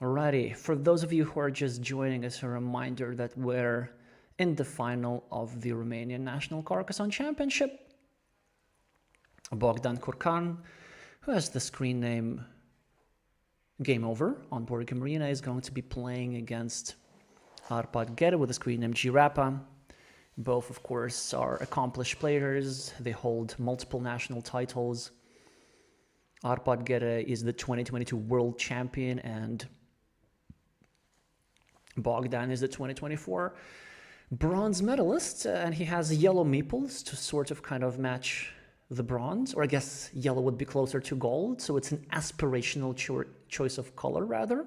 Alrighty, for those of you who are just joining us, a reminder that we're in the final of the Romanian National Carcassonne Championship. Bogdan Curcan, who has the screen name Game Over on Board Game Arena, is going to be playing against Arpad Gere with the screen name Girapa. Both, of course, are accomplished players. They hold multiple national titles. Arpad Gere is the 2022 World Champion, and Bogdan is the 2024 bronze medalist, and he has yellow meeples to sort of kind of match the bronze, or I guess yellow would be closer to gold, so it's an aspirational choice of color rather.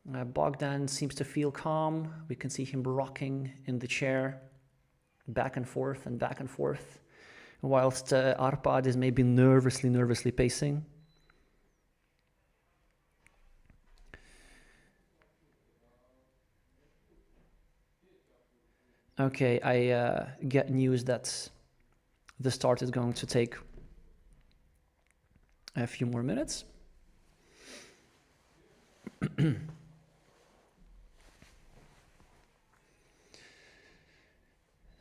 Bogdan seems to feel calm. We can see him rocking in the chair back and forth, whilst Arpad is maybe nervously pacing. Okay, I get news that the start is going to take a few more minutes.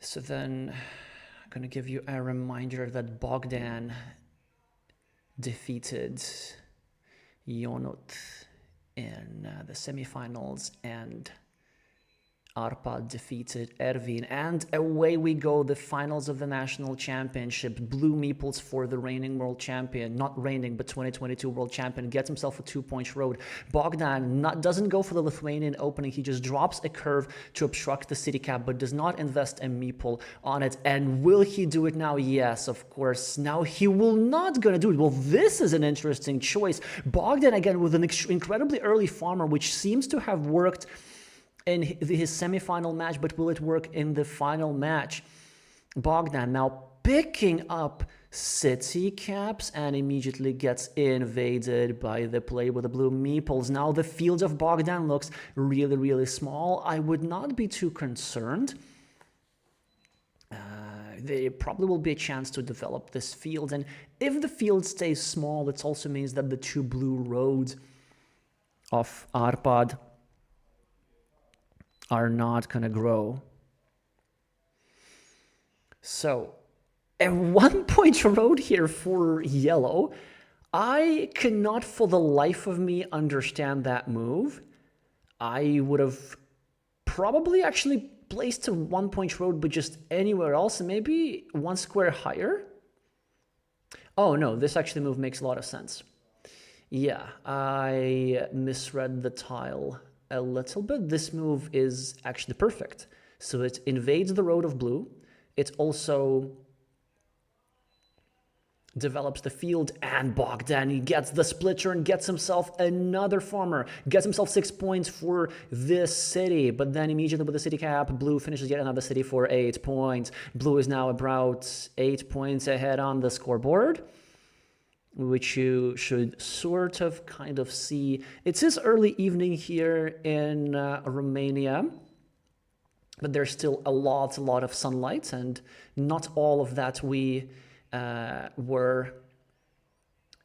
So then I'm going to give you a reminder that Bogdan defeated Ionut in the semifinals, and Arpad defeated Ervin, and away we go, the finals of the National Championship. Blue meeples for the reigning world champion, not reigning, but 2022 world champion, gets himself a 2-point road. Bogdan doesn't go for the Lithuanian opening, he just drops a curve to obstruct the city cap, but does not invest a meeple on it. And will he do it now? Yes, of course. Now he will not gonna do it. Well, this is an interesting choice. Bogdan, again, with an incredibly early farmer, which seems to have worked in his semi-final match, but will it work in the final match? Bogdan now picking up city caps and immediately gets invaded by the player with the blue meeples. Now the field of Bogdan looks really small. I would not be too concerned. There probably will be a chance to develop this field, and if the field stays small, it also means that the two blue roads of Arpad are not gonna grow. So a 1-point road here for yellow. I cannot for the life of me understand that move. I would have probably actually placed a 1-point road, but just anywhere else, maybe 1 square higher. Oh no, this actually move makes a lot of sense. Yeah, I misread the tile a little bit. This move is actually perfect. So it invades the road of blue. It also develops the field, and Bogdan, he gets the splitter and gets himself another farmer, gets himself 6 points for this city, but then immediately with the city cap, blue finishes yet another city for 8 points. Blue is now about 8 points ahead on the scoreboard, which you should sort of kind of see. It is early evening here in Romania, but there's still a lot of sunlight, and not all of that we were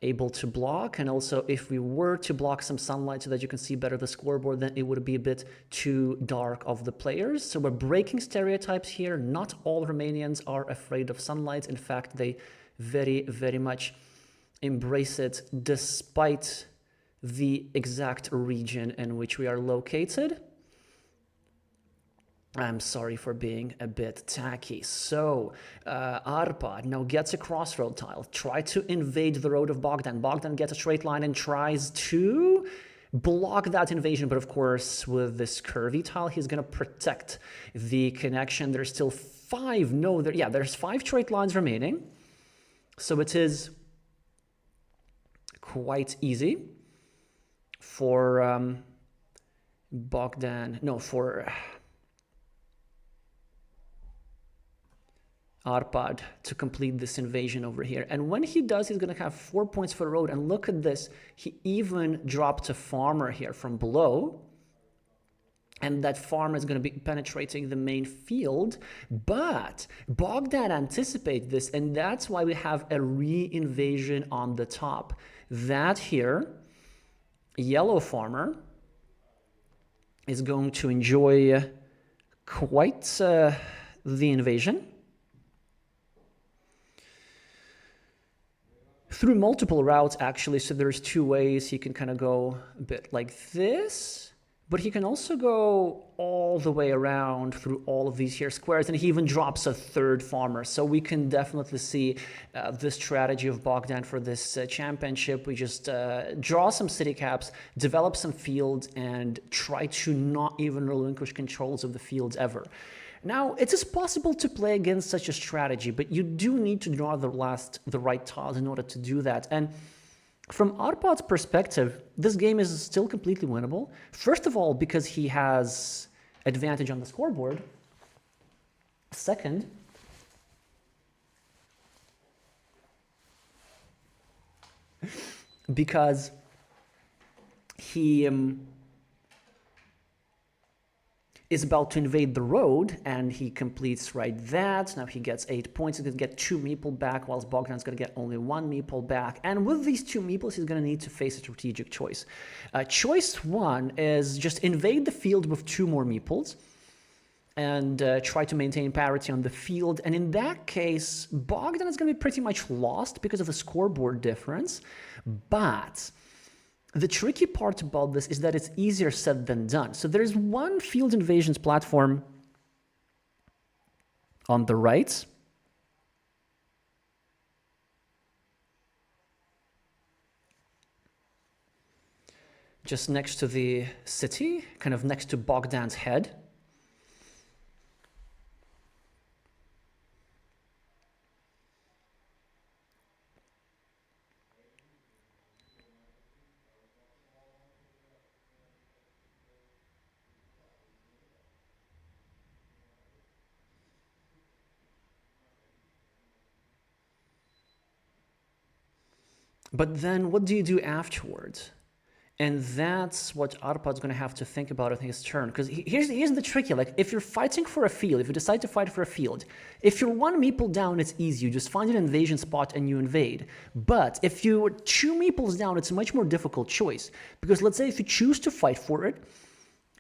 able to block. And also, if we were to block some sunlight so that you can see better the scoreboard, then it would be a bit too dark of the players. So we're breaking stereotypes here. Not all Romanians are afraid of sunlight. In fact, they very much embrace it, despite the exact region in which we are located. I'm sorry for being a bit tacky. So Arpad now gets a crossroad tile. Try to invade the road of Bogdan. Bogdan gets a straight line and tries to block that invasion, but of course with this curvy tile he's going to protect the connection. There's still 5, no, there's 5 straight lines remaining, so it is quite easy for Arpad to complete this invasion over here. And when he does, he's going to have 4 points for the road. And look at this. He even dropped a farmer here from below. And that farmer is going to be penetrating the main field. But Bogdan anticipates this, and that's why we have a re-invasion on the top. That here Yellow farmer is going to enjoy quite the invasion through multiple routes, actually. So there's two ways he can kind of go a bit like this, but he can also go all the way around through all of these here squares, and he even drops a third farmer. So we can definitely see this strategy of Bogdan for this championship. We just draw some city caps, develop some fields, and try to not even relinquish controls of the fields ever. Now, it is possible to play against such a strategy, but you do need to draw the right tiles in order to do that. And from Arpad's perspective, this game is still completely winnable. First of all, because he has advantage on the scoreboard. Second, because he is about to invade the road, and he completes right that. Now he gets 8 points. He's going to get 2 meeple back, whilst Bogdan's going to get only 1 meeple back. And with these 2 meeples, he's going to need to face a strategic choice. Choice 1 is just invade the field with 2 more meeples and try to maintain parity on the field. And in that case, Bogdan is going to be pretty much lost because of the scoreboard difference. But the tricky part about this is that it's easier said than done. So there's one field invasions platform on the right. Just next to the city, kind of next to Bogdan's head. But then what do you do afterwards? And that's what Arpad's going to have to think about on his turn. Because here's the tricky, like, if you're fighting for a field, if you decide to fight for a field, if you're 1 meeple down, it's easy. You just find an invasion spot and you invade. But if you're 2 meeples down, it's a much more difficult choice. Because let's say if you choose to fight for it,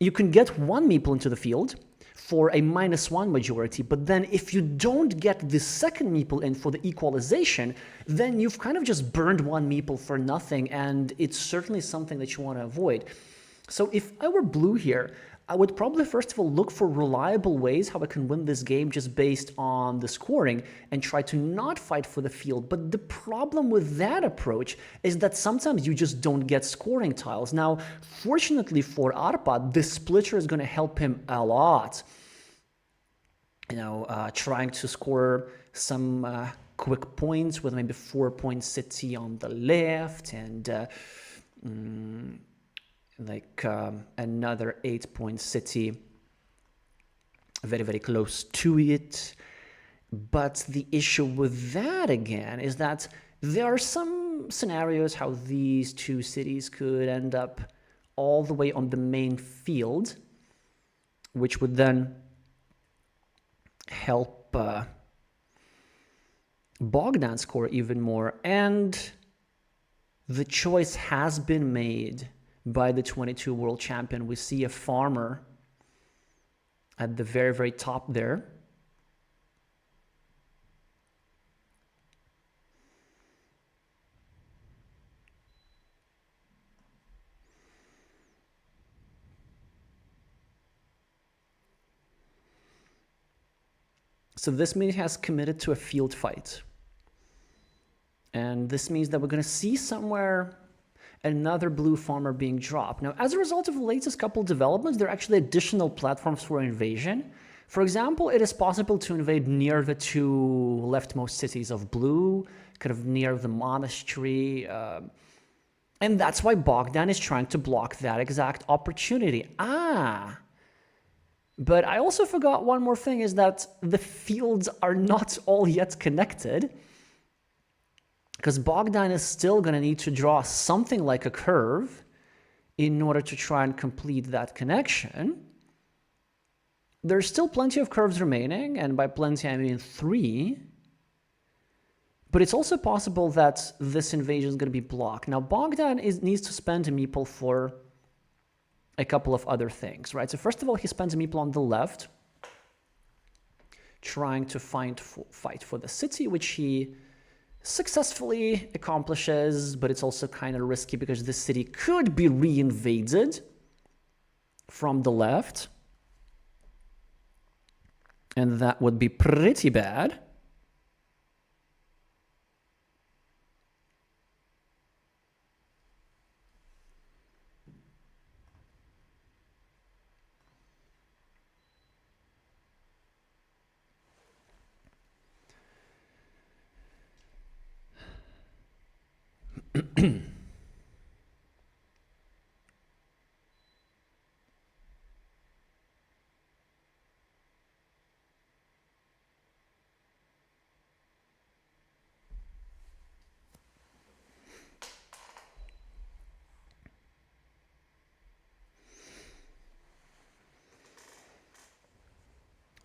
you can get 1 meeple into the field for a -1 majority, but then if you don't get the second meeple in for the equalization, then you've kind of just burned 1 meeple for nothing, and it's certainly something that you want to avoid. So if I were blue here, I would probably first of all look for reliable ways how I can win this game just based on the scoring and try to not fight for the field. But the problem with that approach is that sometimes you just don't get scoring tiles. Now, fortunately for Arpad, this splitter is going to help him a lot. You know, trying to score some quick points with maybe 4-point city on the left and another 8-point city very, very close to it. But the issue with that, again, is that there are some scenarios how these 2 cities could end up all the way on the main field, which would then help Bogdan score even more. And the choice has been made by the 22 world champion. We see a farmer at the very, very top there. So this means he has committed to a field fight. And this means that we're going to see somewhere another blue farmer being dropped. Now, as a result of the latest couple developments, there are actually additional platforms for invasion. For example, it is possible to invade near the 2 leftmost cities of blue, kind of near the monastery. And that's why Bogdan is trying to block that exact opportunity. But I also forgot one more thing, is that the fields are not all yet connected, because Bogdan is still going to need to draw something like a curve in order to try and complete that connection. There's still plenty of curves remaining, and by plenty I mean 3. But it's also possible that this invasion is going to be blocked. Now, Bogdan needs to spend a meeple for a couple of other things, right? So first of all, he spends a meeple on the left, trying to fight for the city, which he successfully accomplishes, but it's also kind of risky because the city could be reinvaded from the left, and that would be pretty bad.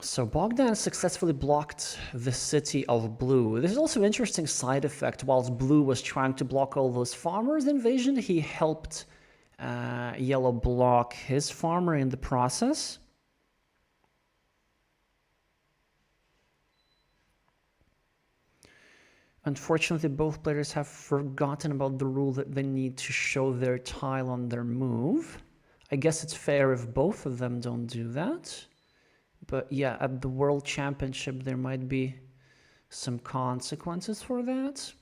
So Bogdan successfully blocked the city of blue. This is also an interesting side effect. Whilst blue was trying to block all those farmers' invasion, he helped yellow block his farmer in the process. Unfortunately, both players have forgotten about the rule that they need to show their tile on their move. I guess it's fair if both of them don't do that. But yeah, at the World Championship, there might be some consequences for that.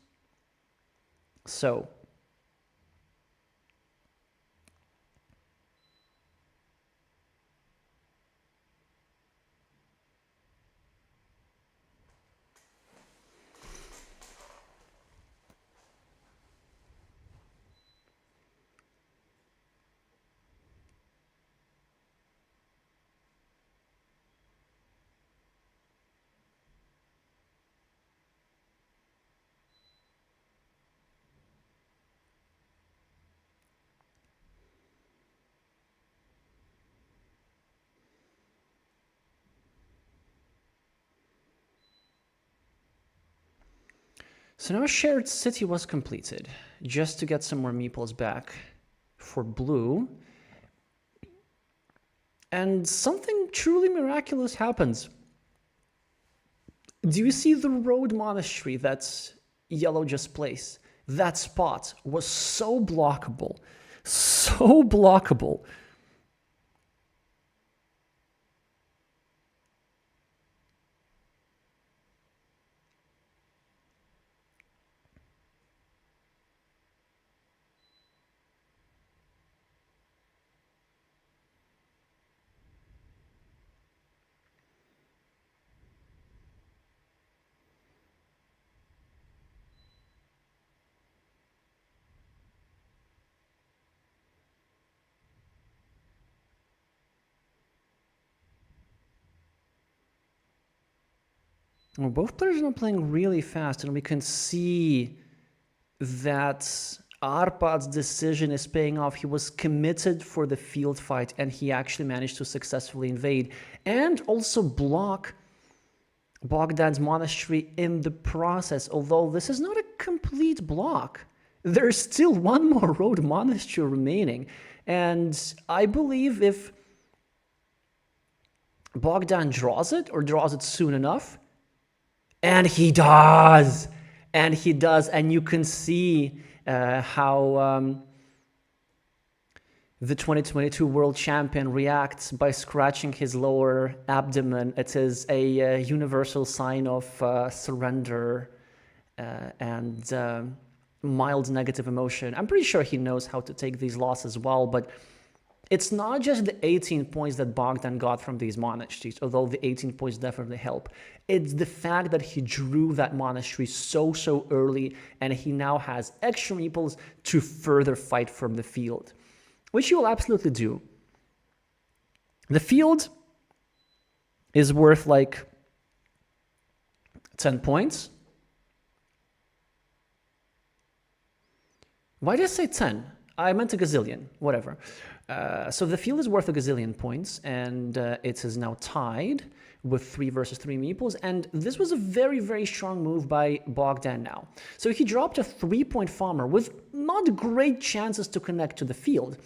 So now a shared city was completed, just to get some more meeples back for blue. And something truly miraculous happens. Do you see the road monastery that yellow just placed? That spot was so blockable, so blockable. Well, both players are now playing really fast, and we can see that Arpad's decision is paying off. He was committed for the field fight, and he actually managed to successfully invade and also block Bogdan's monastery in the process. Although this is not a complete block, there's still one more road monastery remaining. And I believe if Bogdan draws it, or draws it soon enough, and he does, and you can see how the 2022 world champion reacts by scratching his lower abdomen. It is a universal sign of surrender and mild negative emotion. I'm pretty sure he knows how to take these losses well, but it's not just the 18 points that Bogdan got from these monasteries, although the 18 points definitely help. It's the fact that he drew that monastery so early, and he now has extra meeples to further fight from the field, which you will absolutely do. The field is worth like 10 points. Why did I say 10? I meant a gazillion, whatever. So the field is worth a gazillion points, and it is now tied with 3 versus 3 meeples, and this was a very, very strong move by Bogdan now. So he dropped a 3-point farmer with not great chances to connect to the field.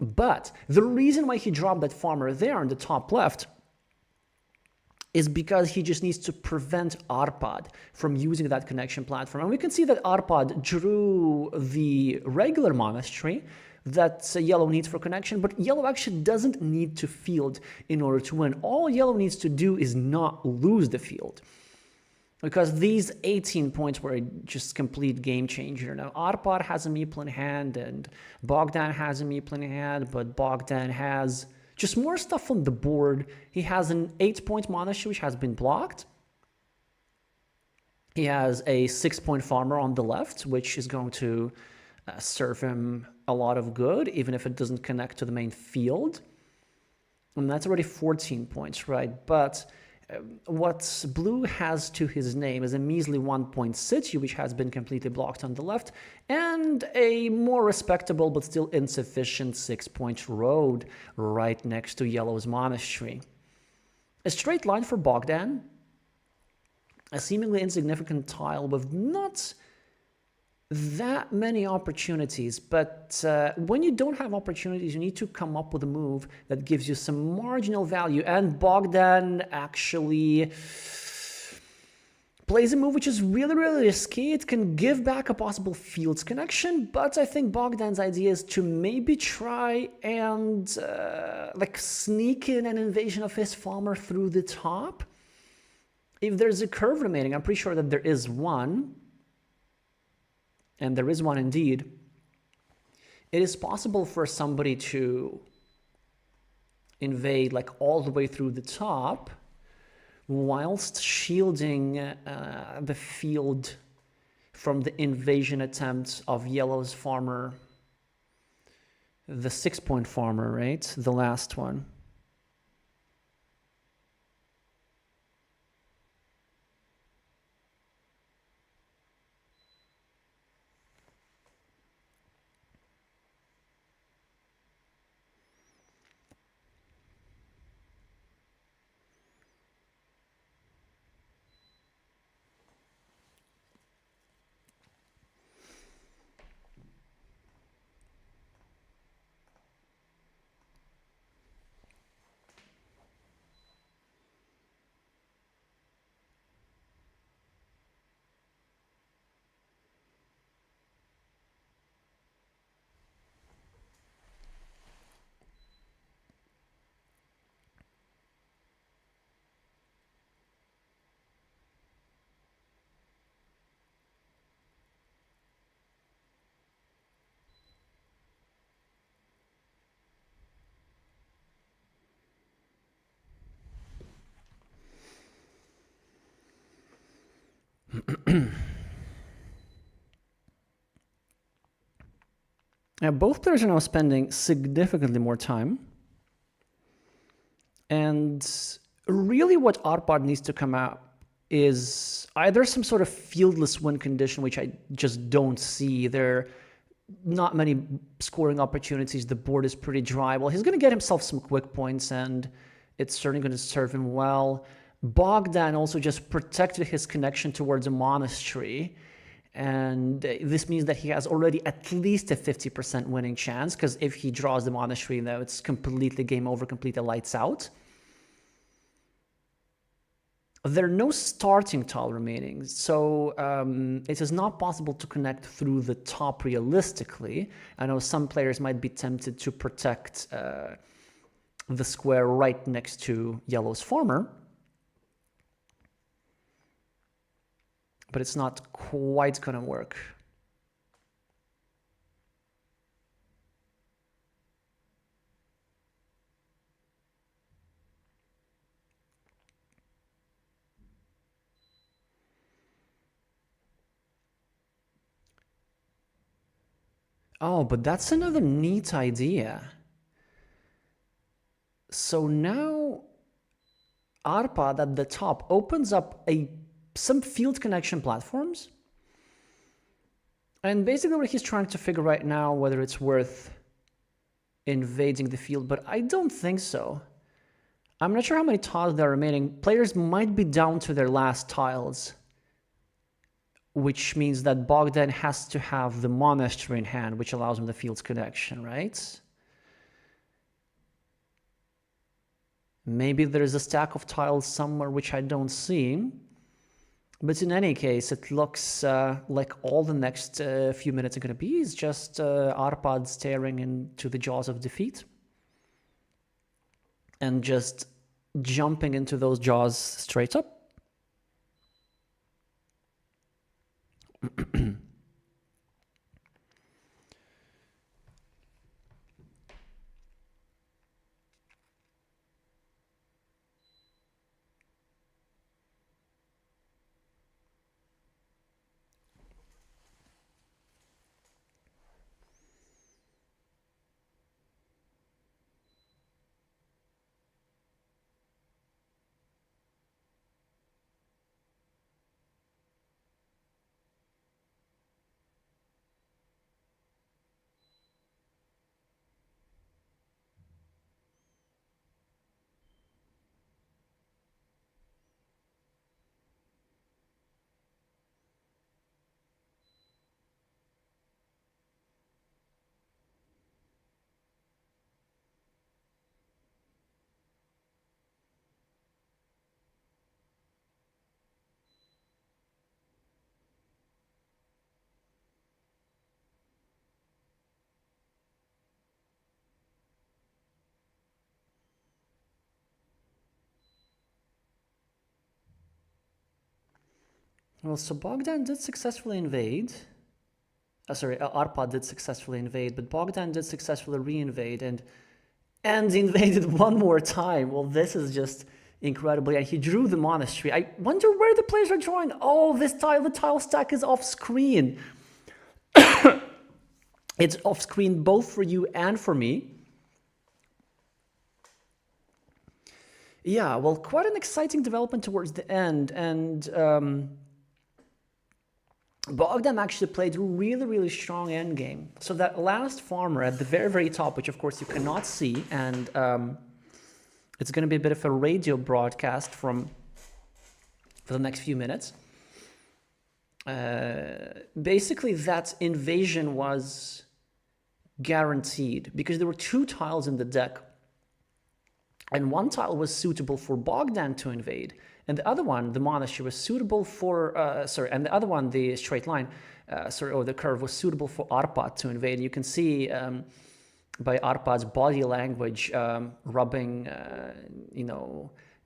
But the reason why he dropped that farmer there on the top left is because he just needs to prevent Arpad from using that connection platform. And we can see that Arpad drew the regular monastery that yellow needs for connection, but yellow actually doesn't need to field in order to win. All yellow needs to do is not lose the field, because these 18 points were just complete game changer. Now Arpad has a meeple in hand and Bogdan has a meeple in hand, but Bogdan has just more stuff on the board. He has an 8-point monastery which has been blocked. He has a 6-point farmer on the left, which is going to serve him a lot of good, even if it doesn't connect to the main field. And that's already 14 points, right? But what blue has to his name is a measly 1-point Sibiu, which has been completely blocked on the left, and a more respectable but still insufficient 6-point road right next to yellow's monastery. A straight line for Bogdan, a seemingly insignificant tile with not that many opportunities, but when you don't have opportunities, you need to come up with a move that gives you some marginal value, and Bogdan actually plays a move which is really, really risky. It can give back a possible fields connection, but I think Bogdan's idea is to maybe try and like sneak in an invasion of his farmer through the top. If there's a curve remaining, I'm pretty sure that there is one. And there is one indeed. It is possible for somebody to invade like all the way through the top whilst shielding the field from the invasion attempts of yellow's farmer, the 6-point farmer, right? The last one. Now, both players are now spending significantly more time. And really what Arpad needs to come out is either some sort of fieldless win condition, which I just don't see. There are not many scoring opportunities. The board is pretty dry. Well, he's going to get himself some quick points, and it's certainly going to serve him well. Bogdan also just protected his connection towards a monastery. And this means that he has already at least a 50% winning chance, because if he draws the monastery, though, it's completely game over, completely lights out. There are no starting tile remaining, so it is not possible to connect through the top realistically. I know some players might be tempted to protect the square right next to yellow's farmer, but it's not quite going to work. Oh, but that's another neat idea. So now Arpad at the top opens up some field connection platforms, And basically what he's trying to figure right now, whether it's worth invading the field, but I don't think so. I'm not sure how many tiles there are remaining. Players might be down to their last tiles, which means that Bogdan has to have the monastery in hand, which allows him the field's connection, right? Maybe there's a stack of tiles somewhere which I don't see. But in any case, it looks like all the next few minutes are going to be is just Arpad staring into the jaws of defeat and just jumping into those jaws straight up. Well, so Bogdan did successfully invade. Arpad did successfully invade, but Bogdan did successfully re-invade and invaded one more time. Well, this is just incredible. And he drew the monastery. I wonder where the players are drawing. Oh, the tile stack is off screen. It's off screen both for you and for me. Yeah, well, quite an exciting development towards the end. And Bogdan actually played a really, really strong endgame. So that last farmer at the very, very top, which of course you cannot see, and it's going to be a bit of a radio broadcast for the next few minutes. Basically, that invasion was guaranteed because there were two tiles in the deck. And one tile was suitable for Bogdan to invade. And the other one, the monastery, was suitable for, and the other one, the straight line, or the curve, was suitable for Arpad to invade. You can see by Arpad's body language rubbing,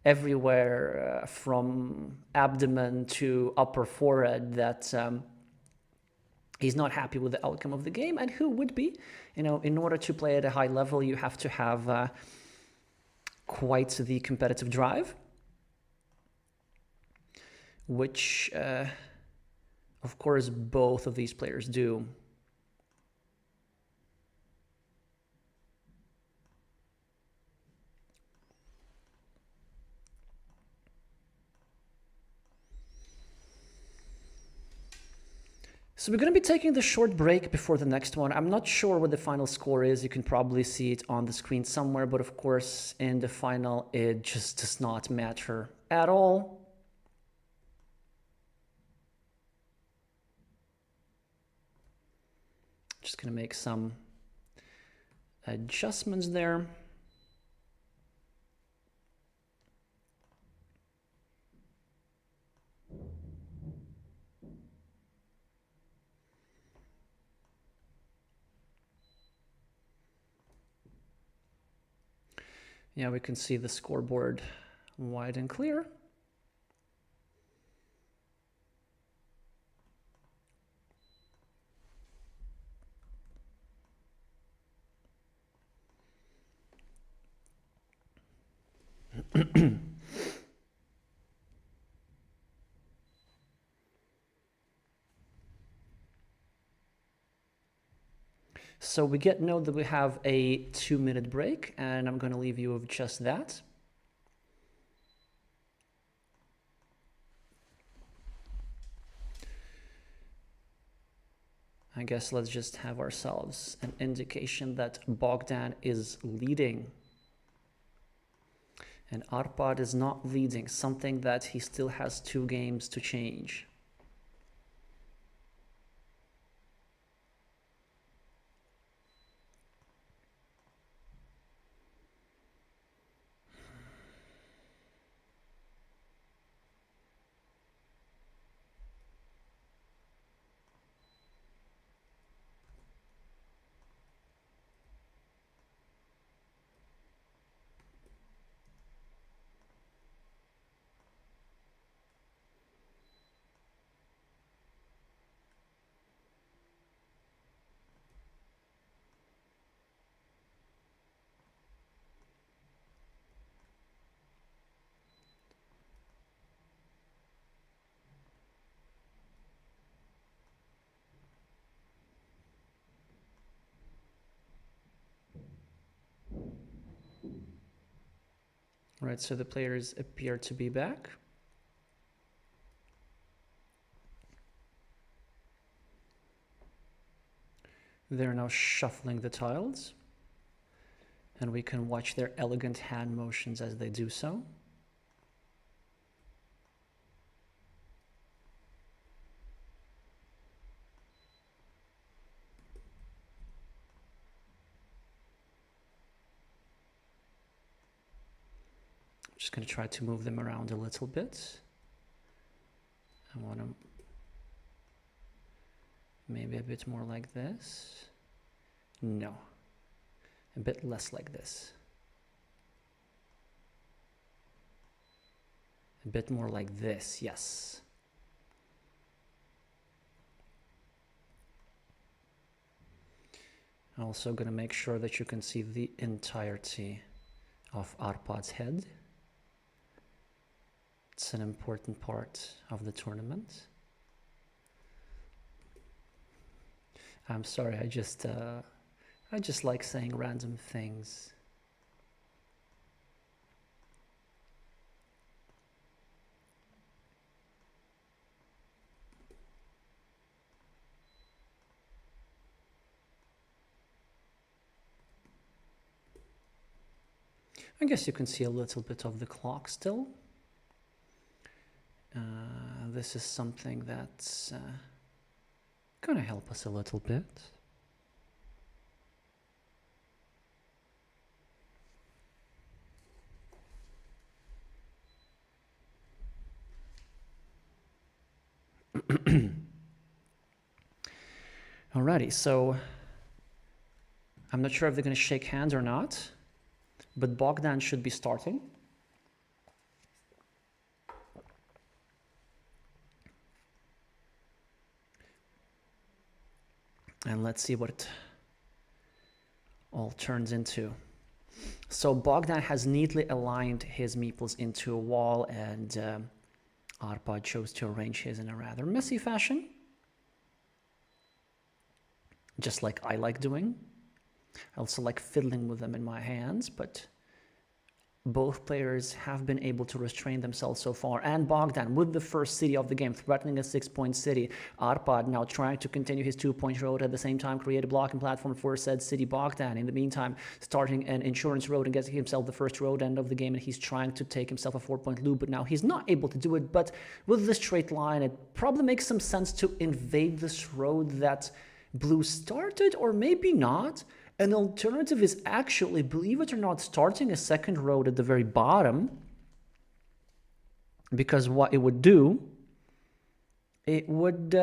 everywhere from abdomen to upper forehead that he's not happy with the outcome of the game. And who would be? In order to play at a high level, you have to have quite the competitive drive, which, of course, both of these players do. So we're going to be taking the short break before the next one. I'm not sure what the final score is. You can probably see it on the screen somewhere, but of course, in the final, it just does not matter at all. Just going to make some adjustments there. Yeah, we can see the scoreboard wide and clear. So we get note that we have a 2-minute break, and I'm going to leave you with just that. I guess let's just have ourselves an indication that Bogdan is leading. And Arpad is not leading, something that he still has 2 games to change. Right, so the players appear to be back. They're now shuffling the tiles, and we can watch their elegant hand motions as they do so. Just going to try to move them around a little bit. I want to maybe a bit more like this. No, a bit less like this. A bit more like this, yes. I'm also going to make sure that you can see the entirety of Arpad's head. It's an important part of the tournament. I'm sorry, I just like saying random things. I guess you can see a little bit of the clock still. This is something that's gonna help us a little bit. Alrighty, so I'm not sure if they're gonna shake hands or not, but Bogdan should be starting. And let's see what it all turns into. So Bogdan has neatly aligned his meeples into a wall, and Arpad chose to arrange his in a rather messy fashion. Just like I like doing. I also like fiddling with them in my hands, but both players have been able to restrain themselves so far. And Bogdan, with the first city of the game, threatening a 6-point city. Arpad now trying to continue his 2-point road, at the same time create a blocking platform for said city. Bogdan, in the meantime, starting an insurance road and getting himself the first road end of the game, and he's trying to take himself a 4-point loop, but now he's not able to do it. But with the straight line, it probably makes some sense to invade this road that Blue started, or maybe not. An alternative is actually, believe it or not, starting a second road at the very bottom, because what it would do, it would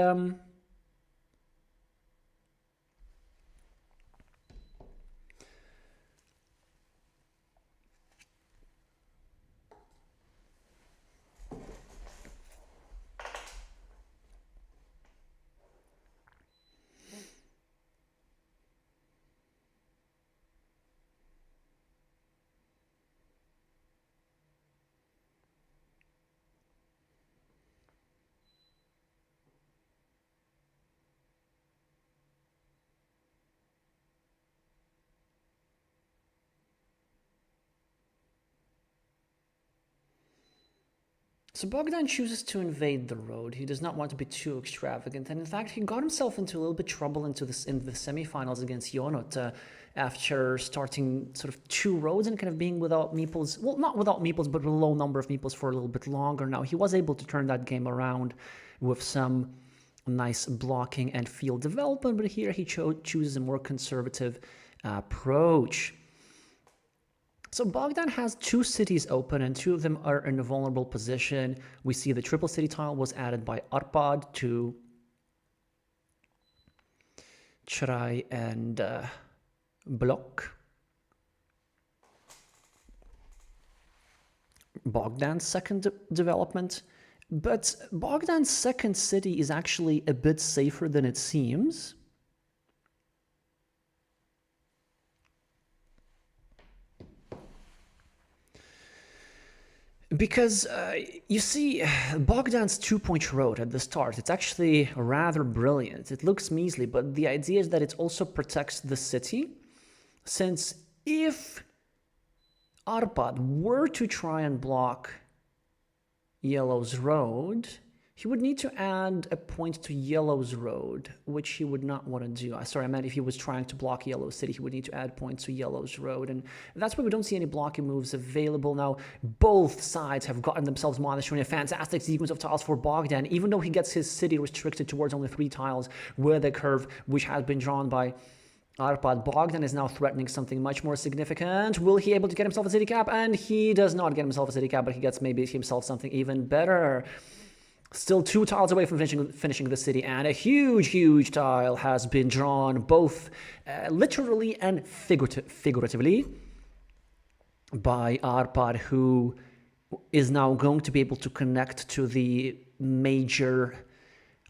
So Bogdan chooses to invade the road. He does not want to be too extravagant, and in fact, he got himself into a little bit trouble in the semifinals against Ionut after starting sort of 2 roads and kind of being without meeples. Well, not without meeples, but with a low number of meeples for a little bit longer. Now he was able to turn that game around with some nice blocking and field development, but here he chooses a more conservative approach. So Bogdan has 2 cities open and 2 of them are in a vulnerable position. We see the triple city tile was added by Arpad to try and block Bogdan's second development. But Bogdan's second city is actually a bit safer than it seems. Because you see, Bogdan's 2-point road at the start, it's actually rather brilliant. It looks measly, but the idea is that it also protects the city, since if Arpad were to try and block Yellow's road, he would need to add a point to Yellow's road, which he would not want to do. Sorry, I meant if he was trying to block Yellow City, he would need to add points to Yellow's road, and that's why we don't see any blocking moves available now. Both sides have gotten themselves monastery in a fantastic sequence of tiles for Bogdan, even though he gets his city restricted towards only 3 tiles with a curve which has been drawn by Arpad. Bogdan is now threatening something much more significant. Will he able to get himself a city cap? And he does not get himself a city cap, but he gets maybe himself something even better. Still 2 tiles away from finishing the city, and a huge tile has been drawn, both literally and figuratively, by Arpad, who is now going to be able to connect to the major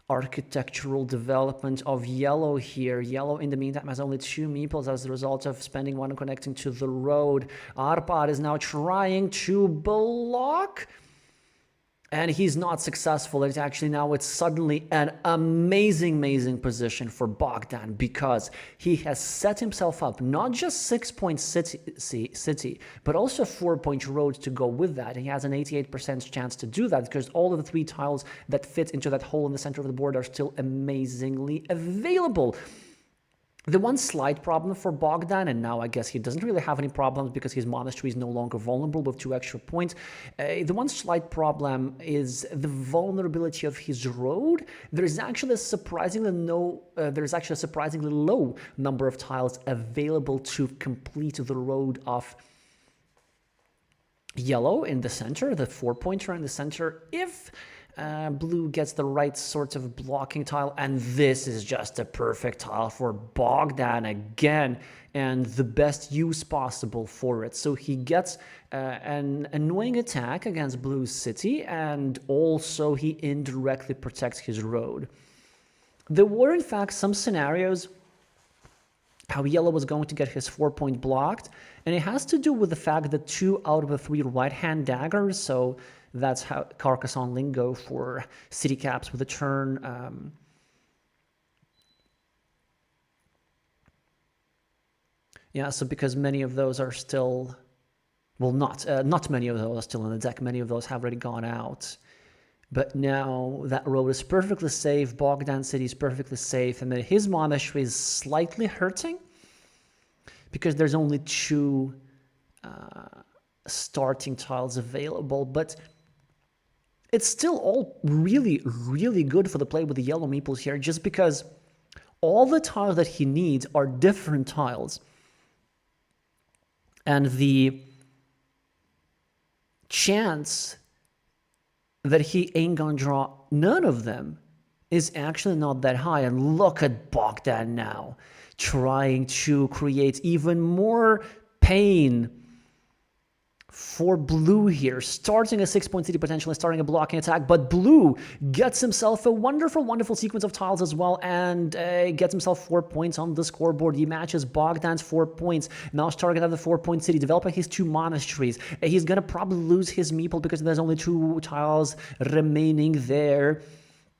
architectural development of Yellow here. Yellow, in the meantime, has only 2 meeples as a result of spending 1 connecting to the road. Arpad is now trying to block, and he's not successful. It's actually now it's suddenly an amazing position for Bogdan, because he has set himself up not just 6-point city, but also 4-point road to go with that. He has an 88% chance to do that because all of the 3 tiles that fit into that hole in the center of the board are still amazingly available. The one slight problem for Bogdan, and now I guess he doesn't really have any problems because his monastery is no longer vulnerable with 2 extra points. The one slight problem is the vulnerability of his road. There's actually a surprisingly low number of tiles available to complete the road of Yellow in the center, the 4-pointer in the center, if Blue gets the right sort of blocking tile, and this is just a perfect tile for Bogdan again, and the best use possible for it. So he gets an annoying attack against Blue's city, and also he indirectly protects his road. There were, in fact, some scenarios how Yellow was going to get his 4-point blocked, and it has to do with the fact that 2 out of the 3 right-hand daggers, so that's how Carcassonne lingo for city caps with a turn. Yeah, so because many of those are still, well, not many of those are still in the deck. Many of those have already gone out. But now that road is perfectly safe. Bogdan City is perfectly safe, and then his monastery is slightly hurting because there's only 2 starting tiles available, but it's still all really good for the play with the yellow meeples here, just because all the tiles that he needs are different tiles. And the chance that he ain't gonna draw none of them is actually not that high. And look at Bogdan now, trying to create even more pain for Blue here, starting a 6-point city potentially, starting a blocking attack, but Blue gets himself a wonderful sequence of tiles as well, and gets himself 4 points on the scoreboard. He matches Bogdan's 4 points, now starting at the 4-point city, developing his 2 monasteries. He's gonna probably lose his meeple because there's only 2 tiles remaining there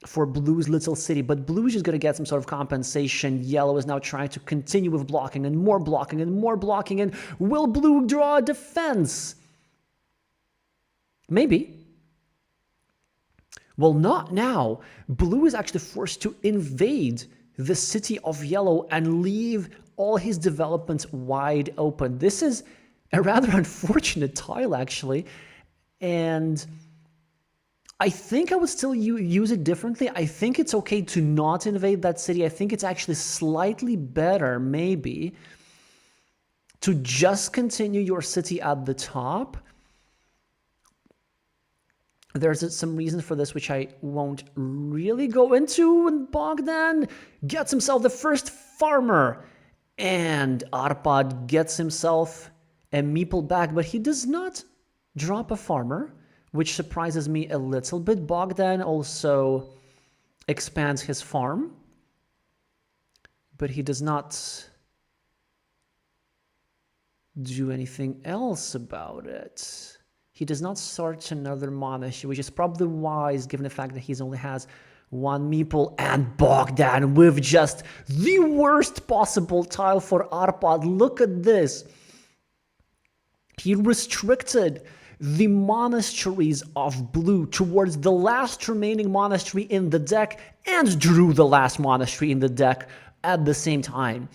for Blue's little city, but Blue's just going to get some sort of compensation. Yellow is now trying to continue with blocking and more blocking and more blocking, and will Blue draw a defense? Maybe. Well, not now. Blue is actually forced to invade the city of yellow and leave all his developments wide open. This is a rather unfortunate tile, actually. And I think I would still use it differently. I think it's okay to not invade that city. I think it's actually slightly better, maybe, to just continue your city at the top. There's some reason for this, which I won't really go into. And Bogdan gets himself the first farmer. And Arpad gets himself a meeple back, but he does not drop a farmer, which surprises me a little bit. Bogdan also expands his farm, but he does not do anything else about it. He does not start another monastery, which is probably wise given the fact that he only has one meeple. And Bogdan with just the worst possible tile for Arpad. Look at this. He restricted the monasteries of blue towards the last remaining monastery in the deck and drew the last monastery in the deck at the same time.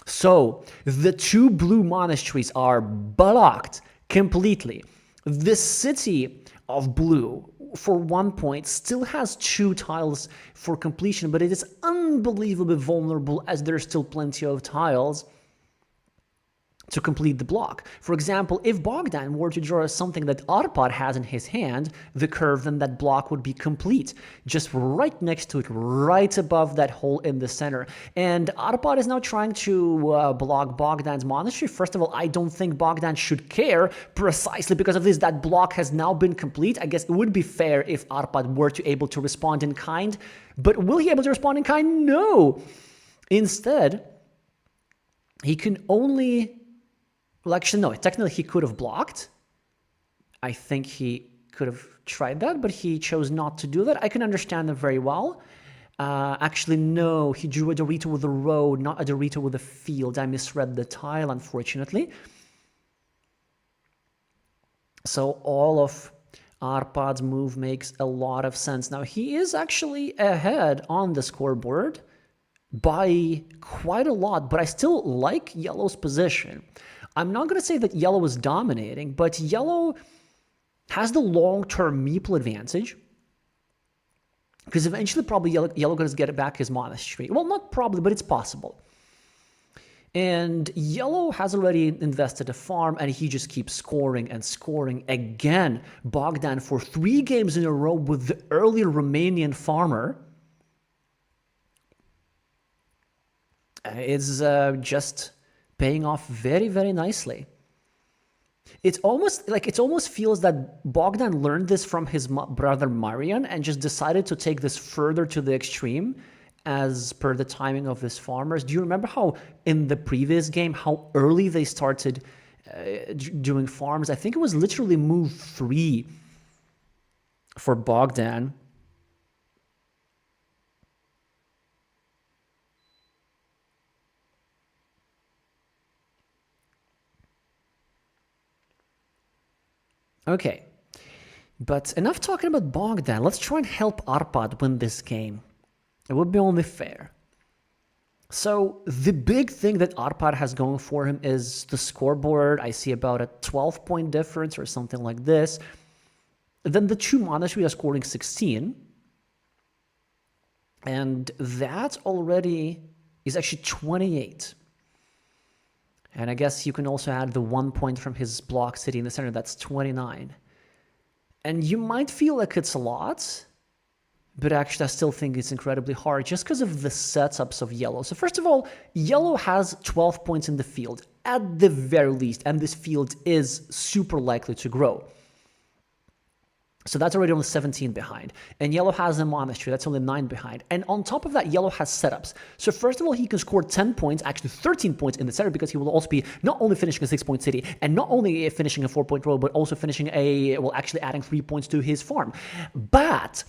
So the two blue monasteries are blocked completely. The city of blue, for 1 point, still has 2 tiles for completion, but it is unbelievably vulnerable as there's still plenty of tiles to complete the block. For example, if Bogdan were to draw something that Arpad has in his hand, the curve, then that block would be complete. Just right next to it, right above that hole in the center. And Arpad is now trying to block Bogdan's monastery. First of all, I don't think Bogdan should care precisely because of this. That block has now been complete. I guess it would be fair if Arpad were to able to respond in kind. But will he able to respond in kind? No. Instead, he can only... Well, actually, no. Technically, he could have blocked. I think he could have tried that, but he chose not to do that. I can understand that very well. Actually, no. He drew a Dorito with a road, not a Dorito with a field. I misread the tile, unfortunately. So all of Arpad's move makes a lot of sense. Now, he is actually ahead on the scoreboard by quite a lot, but I still like yellow's position. I'm not going to say that yellow is dominating, but yellow has the long-term meeple advantage because eventually probably yellow going to get back his monastery. Well, not probably, but it's possible. And yellow has already invested a farm, and he just keeps scoring and scoring. Again, Bogdan for 3 games in a row with the early Romanian farmer. It's just... paying off very, very nicely. It almost feels that Bogdan learned this from his brother Marian and just decided to take this further to the extreme as per the timing of his farmers. Do you remember how in the previous game, how early they started doing farms? I think it was literally move 3 for Bogdan. Okay, but enough talking about Bogdan. Let's try and help Arpad win this game. It would be only fair. So the big thing that Arpad has going for him is the scoreboard. I see about a 12-point difference or something like this. Then the 2 monasteries are scoring 16. And that already is actually 28. And I guess you can also add the 1 point from his block city in the center. That's 29. And you might feel like it's a lot, but actually I still think it's incredibly hard just because of the setups of yellow. So first of all, yellow has 12 points in the field at the very least, and this field is super likely to grow. So that's already only 17 behind. And yellow has a monastery, that's only 9 behind. And on top of that, yellow has setups. So first of all, he can score 10 points, actually 13 points in the center, because he will also be not only finishing a 6-point city, and not only finishing a 4-point row, but also finishing actually adding 3 points to his farm. But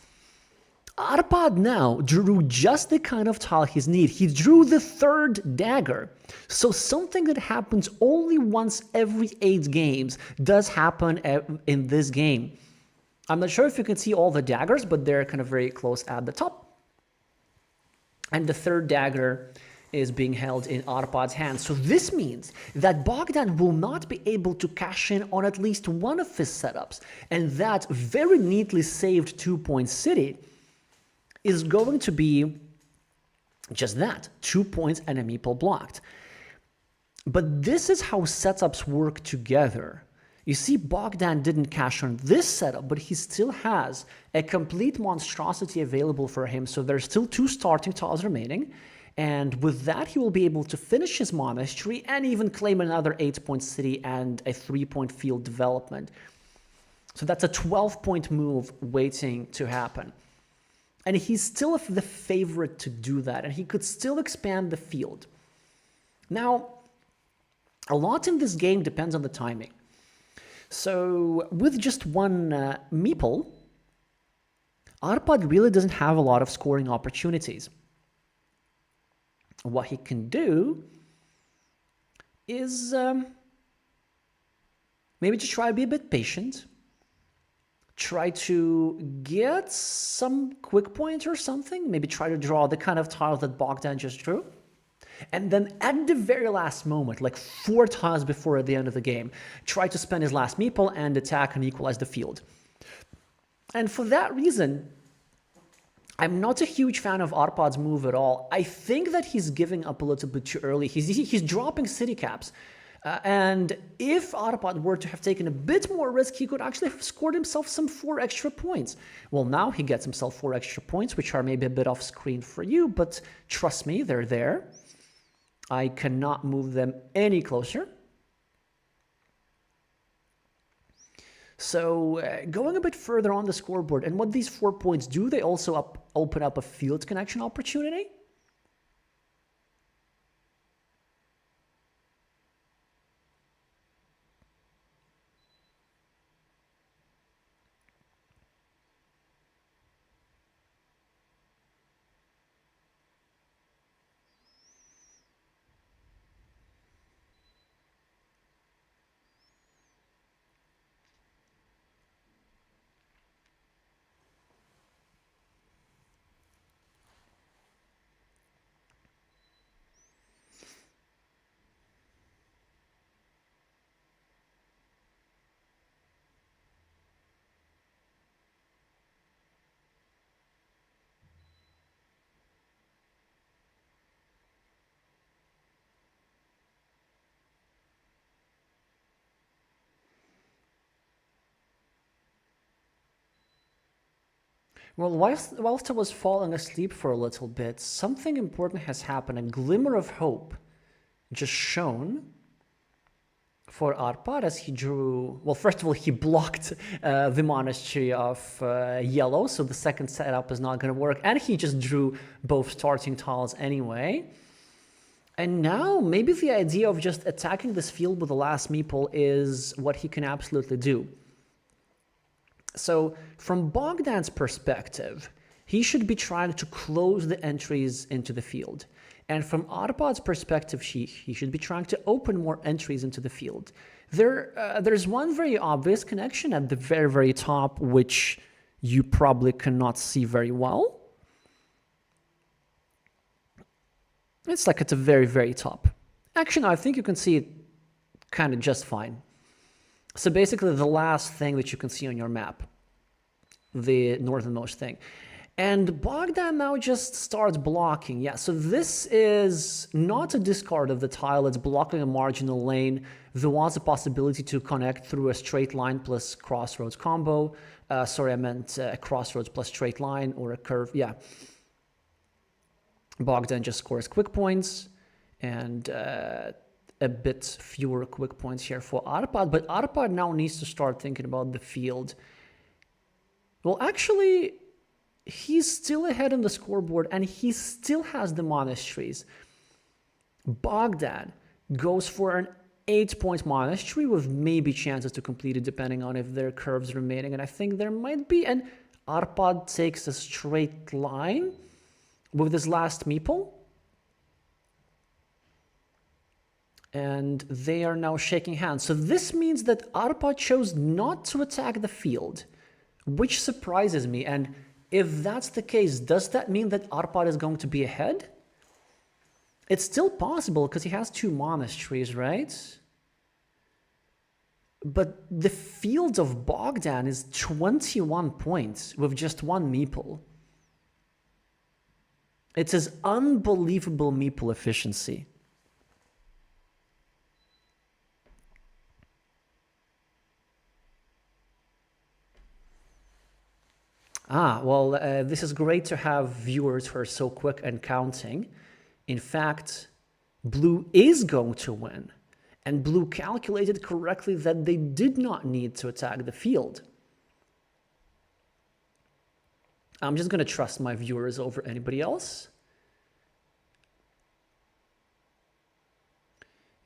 Arpad now drew just the kind of tile he needs. He drew the 3rd dagger. So something that happens only once every 8 games does happen in this game. I'm not sure if you can see all the daggers, but they're kind of very close at the top. And the third dagger is being held in Arpad's hand. So this means that Bogdan will not be able to cash in on at least one of his setups. And that very neatly saved 2-point city is going to be just that, 2 points and a meeple blocked. But this is how setups work together. You see, Bogdan didn't cash on this setup, but he still has a complete monstrosity available for him. So there's still 2 starting tiles remaining. And with that, he will be able to finish his monastery and even claim another 8-point city and a 3-point field development. So that's a 12-point move waiting to happen. And he's still the favorite to do that, and he could still expand the field. Now, a lot in this game depends on the timing. So with just one meeple, Arpad really doesn't have a lot of scoring opportunities. What he can do is maybe to try to be a bit patient, try to get some quick point or something, maybe try to draw the kind of tile that Bogdan just drew. And then at the very last moment, like 4 tiles before the end of the game, try to spend his last meeple and attack and equalize the field. And for that reason, I'm not a huge fan of Arpad's move at all. I think that he's giving up a little bit too early. He's dropping city caps. And if Arpad were to have taken a bit more risk, he could actually have scored himself some 4 extra points. Well, now he gets himself 4 extra points, which are maybe a bit off screen for you, but trust me, they're there. I cannot move them any closer. So going a bit further on the scoreboard, and what these 4 points do, they also open up a field connection opportunity. Well, whilst I was falling asleep for a little bit, something important has happened. A glimmer of hope just shone for Arpad as he drew... Well, first of all, he blocked the monastery of yellow, so the second setup is not going to work. And he just drew both starting tiles anyway. And now, maybe the idea of just attacking this field with the last meeple is what he can absolutely do. So, from Bogdan's perspective, he should be trying to close the entries into the field. And from Arpad's perspective, he should be trying to open more entries into the field. There's one very obvious connection at the very, very top, which you probably cannot see very well. It's like at the very, very top. Actually, no, I think you can see it kind of just fine. So basically the last thing that you can see on your map, the northernmost thing. And Bogdan now just starts blocking. Yeah, so this is not a discard of the tile, it's blocking a marginal lane. There was a possibility to connect through a straight line plus crossroads combo. Sorry, I meant a crossroads plus straight line or a curve, yeah. Bogdan just scores quick points and a bit fewer quick points here for Arpad, but Arpad now needs to start thinking about the field. Well, actually, he's still ahead on the scoreboard and he still has the monasteries. Bogdan goes for an 8-point monastery with maybe chances to complete it depending on if there are curves remaining, and I think there might be, and Arpad takes a straight line with his last meeple. And they are now shaking hands. So this means that Arpad chose not to attack the field which surprises me. And if that's the case, does that mean that Arpad is going to be ahead? It's still possible because he has 2 monasteries, right? But the field of Bogdan is 21 points with just 1 meeple. It's his unbelievable meeple efficiency. Well, this is great to have viewers who are so quick and counting. In fact, Blue is going to win. And Blue calculated correctly that they did not need to attack the field. I'm just going to trust my viewers over anybody else.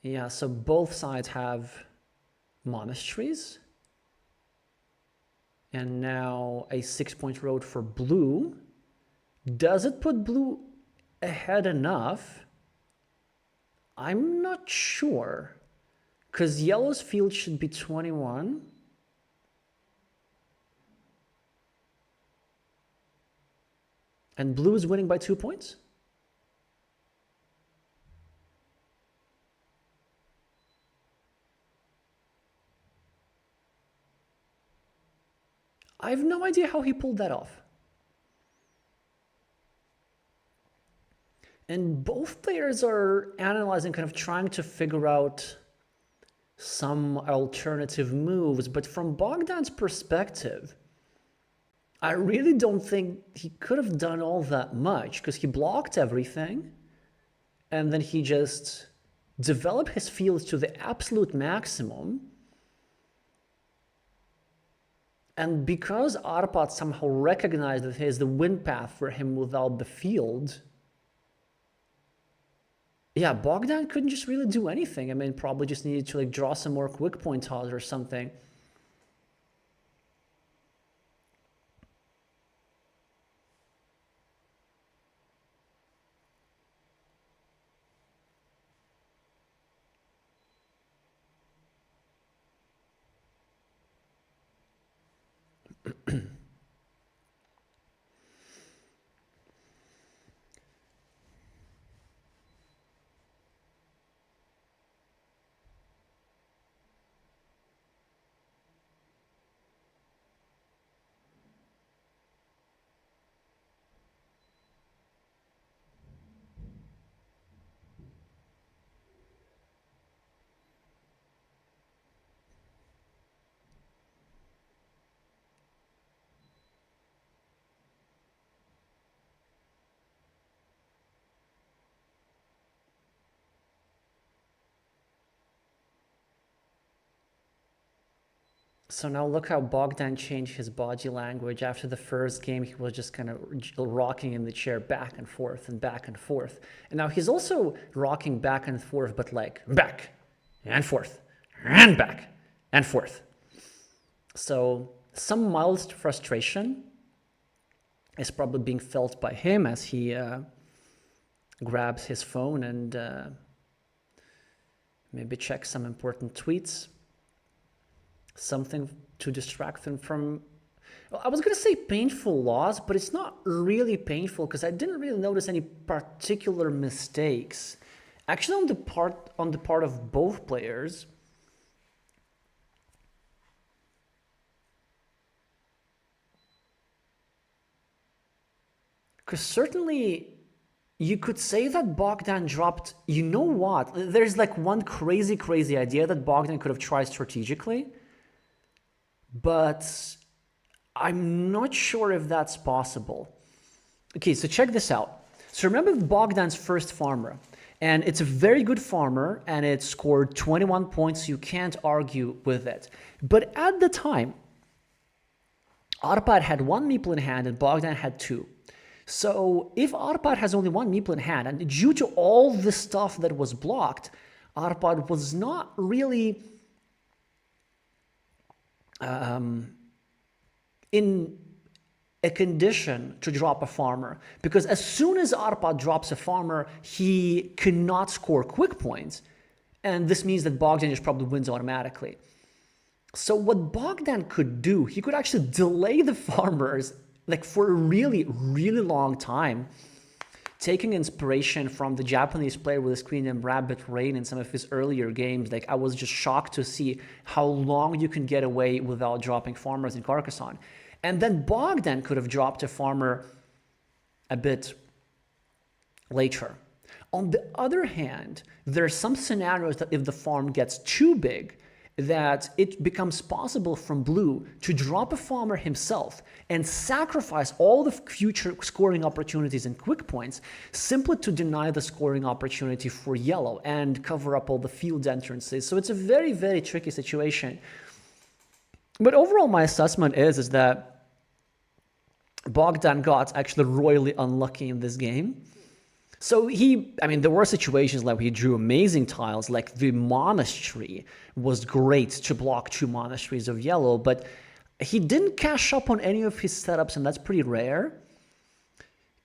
Yeah, so both sides have monasteries. And now a 6-point road for Blue. Does it put Blue ahead enough? I'm not sure. Because Yellow's field should be 21. And Blue is winning by 2 points? I have no idea how he pulled that off. And both players are analyzing, kind of trying to figure out some alternative moves. But from Bogdan's perspective, I really don't think he could have done all that much because he blocked everything. And then he just developed his fields to the absolute maximum. And because Arpad somehow recognized that here's the win path for him without the field, yeah, Bogdan couldn't just really do anything. I mean, probably just needed to like draw some more quick point toss or something. So now look how Bogdan changed his body language. After the first game, he was just kind of rocking in the chair back and forth and back and forth. And now he's also rocking back and forth, but like back and forth and back and forth. So some mild frustration is probably being felt by him as he grabs his phone and maybe checks some important tweets. Something to distract him from, well, I was going to say painful loss, but it's not really painful because I didn't really notice any particular mistakes. Actually, on the part of both players. Because certainly you could say that Bogdan dropped, you know what, there's like one crazy idea that Bogdan could have tried strategically. But I'm not sure if that's possible. Okay, so check this out. So remember Bogdan's first farmer. And it's a very good farmer, and it scored 21 points. You can't argue with it. But at the time, Arpad had 1 meeple in hand, and Bogdan had 2. So if Arpad has only 1 meeple in hand, and due to all the stuff that was blocked, Arpad was not really in a condition to drop a farmer, because as soon as Arpad drops a farmer, he cannot score quick points, and this means that Bogdan just probably wins automatically. So what Bogdan could do, he could actually delay the farmers like for a really, really long time, taking inspiration from the Japanese player with a screen named Rabbit Rain in some of his earlier games. Like, I was just shocked to see how long you can get away without dropping farmers in Carcassonne. And then Bogdan could have dropped a farmer a bit later. On the other hand, there are some scenarios that if the farm gets too big, that it becomes possible from blue to drop a farmer himself and sacrifice all the future scoring opportunities and quick points simply to deny the scoring opportunity for yellow and cover up all the field entrances. So it's a very, very tricky situation. But overall, my assessment is that Bogdan got actually royally unlucky in this game. So there were situations like he drew amazing tiles, like the monastery was great to block 2 monasteries of yellow, but he didn't cash up on any of his setups, and that's pretty rare.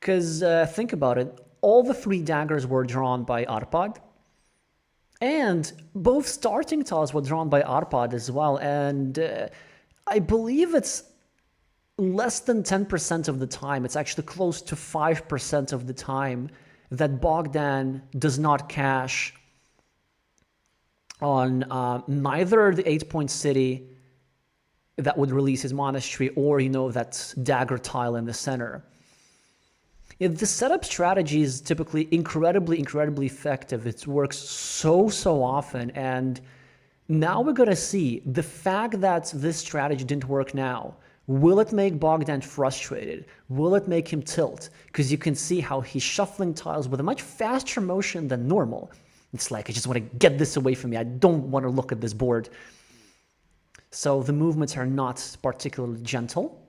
Because think about it, all the 3 daggers were drawn by Arpad, and both starting tiles were drawn by Arpad as well, and I believe it's less than 10% of the time, it's actually close to 5% of the time that Bogdan does not cash on neither the 8-point city that would release his monastery or, that dagger tile in the center. The setup strategy is typically incredibly, incredibly effective. It works so often, and now we're going to see the fact that this strategy didn't work now. Will it make Bogdan frustrated? Will it make him tilt? Because you can see how he's shuffling tiles with a much faster motion than normal. It's like, I just want to get this away from me. I don't want to look at this board. So the movements are not particularly gentle.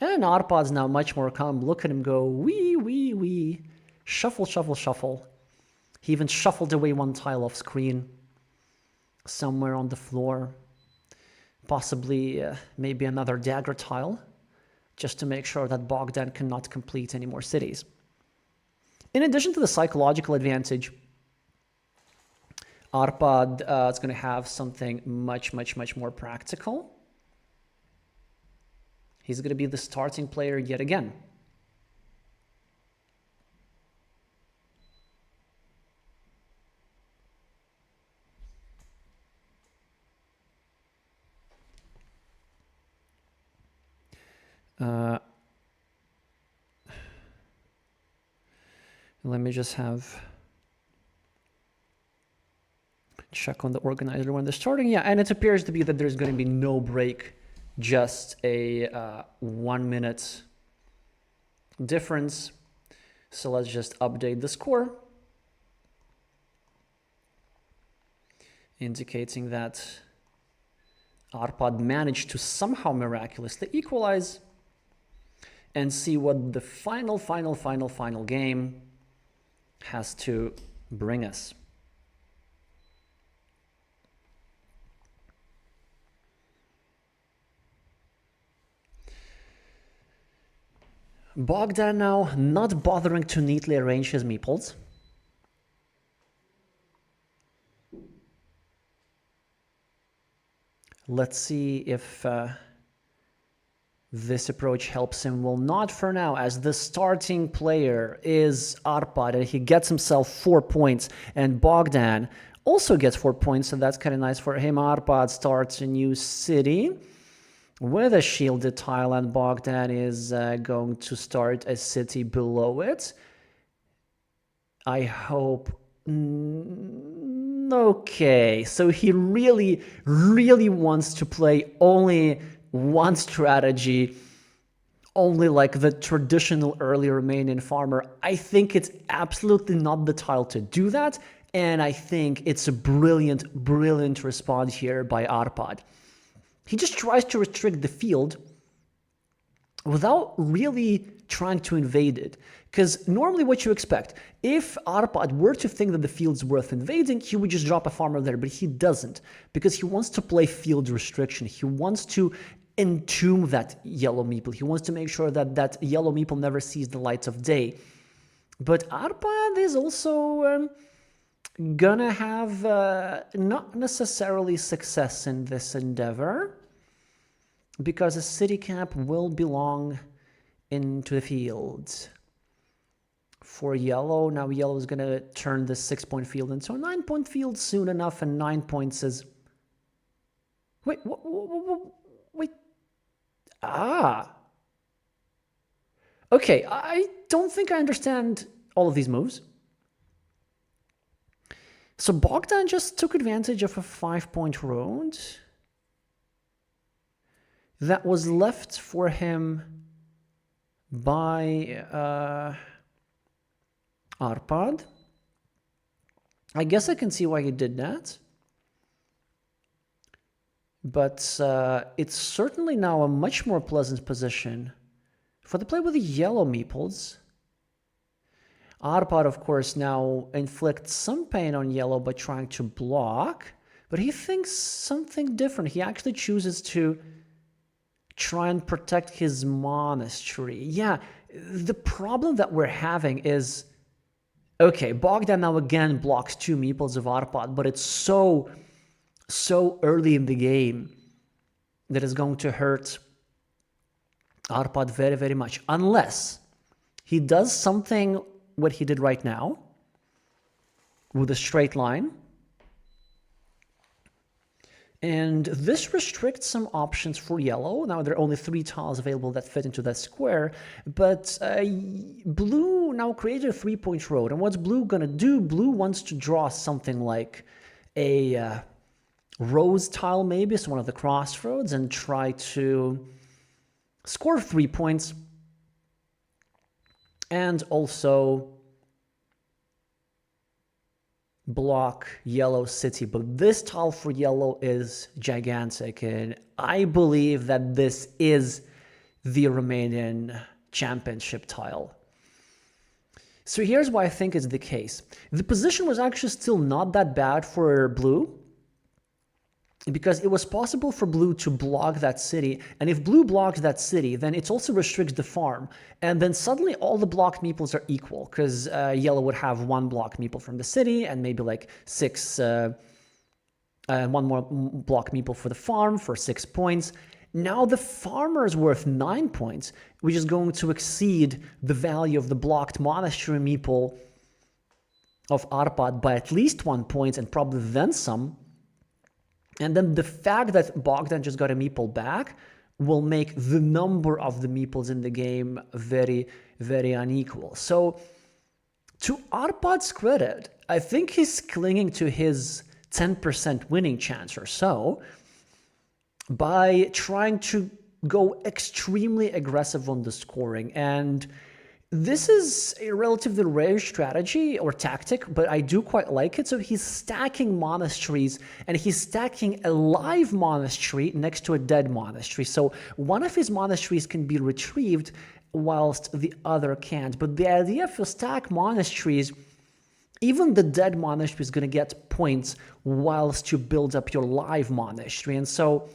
And Arpad's now much more calm. Look at him go, wee, wee, wee. Shuffle, shuffle, shuffle. He even shuffled away 1 tile off screen. Somewhere on the floor. Possibly maybe another dagger tile, just to make sure that Bogdan cannot complete any more cities. In addition to the psychological advantage, Arpad is going to have something much more practical. He's going to be the starting player yet again. Let me just check on the organizer when they're starting. Yeah, and it appears to be that there's going to be no break, just a 1 minute difference. So let's just update the score, indicating that Arpad managed to somehow miraculously equalize, and see what the final game has to bring us. Bogdan now not bothering to neatly arrange his meeples. Let's see if this approach helps him. Well, not for now, as the starting player is Arpad, and he gets himself 4 points, and Bogdan also gets 4 points, so that's kind of nice for him. Arpad starts a new city with a shielded tile, and Bogdan is going to start a city below it. I hope... Okay, so he really wants to play only one strategy, only like the traditional early Romanian farmer. I think it's absolutely not the tile to do that, and I think it's a brilliant response here by Arpad. He just tries to restrict the field without really trying to invade it. Because normally what you expect, if Arpad were to think that the field's worth invading, he would just drop a farmer there, but he doesn't, because he wants to play field restriction. He wants to entomb that yellow meeple. He wants to make sure that that yellow meeple never sees the light of day. But Arpad is also gonna have not necessarily success in this endeavor, because a city cap will belong into the field. For yellow, now yellow is gonna turn this 6-point field into a 9-point field soon enough, and 9 points is... Wait, wait. Ah. Okay, I don't think I understand all of these moves. So Bogdan just took advantage of a 5-point road that was left for him by Arpad. I guess I can see why he did that. But it's certainly now a much more pleasant position for the play with the yellow meeples. Arpad, of course, now inflicts some pain on yellow by trying to block, but he thinks something different. He actually chooses to try and protect his monastery. Yeah, the problem that we're having is, okay, Bogdan now again blocks 2 meeples of Arpad, but it's so early in the game that is going to hurt Arpad very, very much, unless he does something what he did right now with a straight line. And this restricts some options for yellow. Now there are only 3 tiles available that fit into that square, but blue now created a 3-point road. And what's blue gonna do? Blue wants to draw something like a rose tile, maybe, so one of the crossroads, and try to score 3 points. And also block yellow city, but this tile for yellow is gigantic, and I believe that this is the Romanian Championship tile. So here's why I think it's the case. The position was actually still not that bad for blue, because it was possible for blue to block that city, and if blue blocks that city, then it also restricts the farm, and then suddenly all the blocked meeples are equal, because yellow would have 1 block meeple from the city, and maybe like 6, 1 more block meeple for the farm for 6 points. Now the farmer is worth 9 points, which is going to exceed the value of the blocked monastery meeple of Arpad by at least 1 point, and probably then some. And then the fact that Bogdan just got a meeple back will make the number of the meeples in the game very, very unequal. So, to Arpad's credit, I think he's clinging to his 10% winning chance or so by trying to go extremely aggressive on the scoring. And this is a relatively rare strategy or tactic, but I do quite like it. So he's stacking monasteries, and he's stacking a live monastery next to a dead monastery. So one of his monasteries can be retrieved whilst the other can't. But the idea if you stack monasteries, even the dead monastery is going to get points whilst you build up your live monastery. And so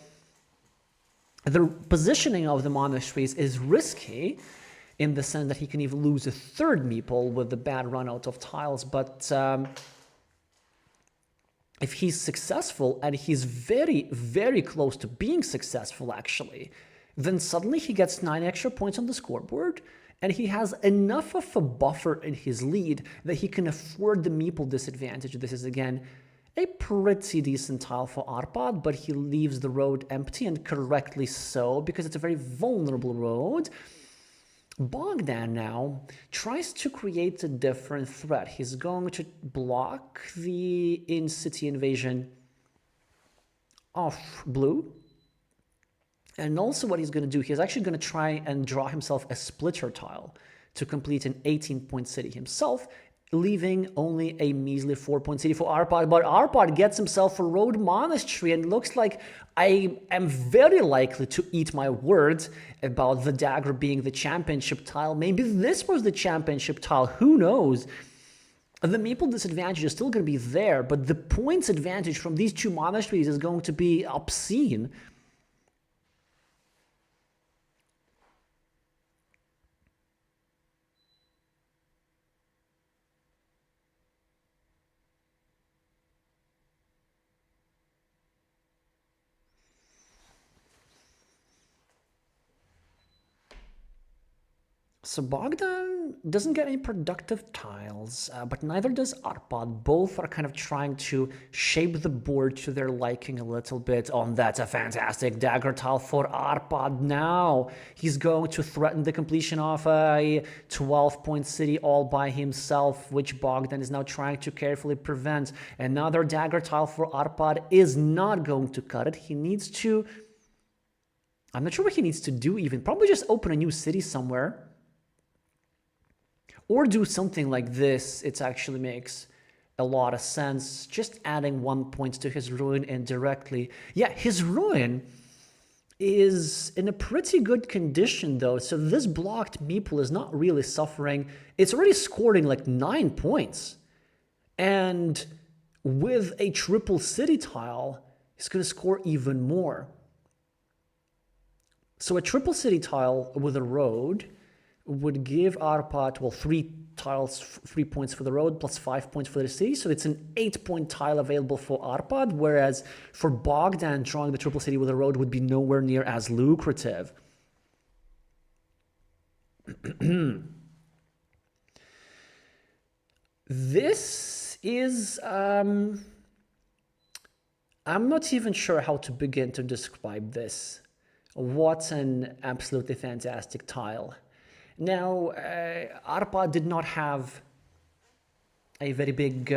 the positioning of the monasteries is risky, in the sense that he can even lose a 3rd meeple with the bad run out of tiles. But if he's successful, and he's very, very close to being successful actually, then suddenly he gets 9 extra points on the scoreboard, and he has enough of a buffer in his lead that he can afford the meeple disadvantage. This is again a pretty decent tile for Arpad, but he leaves the road empty, and correctly so, because it's a very vulnerable road. Bogdan now tries to create a different threat. He's going to block the in-city invasion of blue. And also what he's going to do, he's actually going to try and draw himself a splitter tile to complete an 18-point city himself, leaving only a measly 4-point city for Arpad. But Arpad gets himself a road monastery, and looks like I am very likely to eat my words about the dagger being the championship tile. Maybe this was the championship tile, who knows? The meeple disadvantage is still going to be there, but the points advantage from these 2 monasteries is going to be obscene. So Bogdan doesn't get any productive tiles, but neither does Arpad. Both are kind of trying to shape the board to their liking a little bit. Oh, and that's a fantastic dagger tile for Arpad now. He's going to threaten the completion of a 12-point city all by himself, which Bogdan is now trying to carefully prevent. Another dagger tile for Arpad is not going to cut it. He needs to... I'm not sure what he needs to do even. Probably just open a new city somewhere. Or do something like this. It actually makes a lot of sense. Just adding 1 point to his ruin indirectly. Yeah, his ruin is in a pretty good condition though. So this blocked meeple is not really suffering. It's already scoring like 9 points. And with a triple city tile, he's going to score even more. So a triple city tile with a road would give Arpad, well, 3 tiles, 3 points for the road, plus 5 points for the city. So it's an 8-point tile available for Arpad, whereas for Bogdan, drawing the triple city with a road would be nowhere near as lucrative. This is... I'm not even sure how to begin to describe this. What an absolutely fantastic tile. Now, Arpad did not have a very big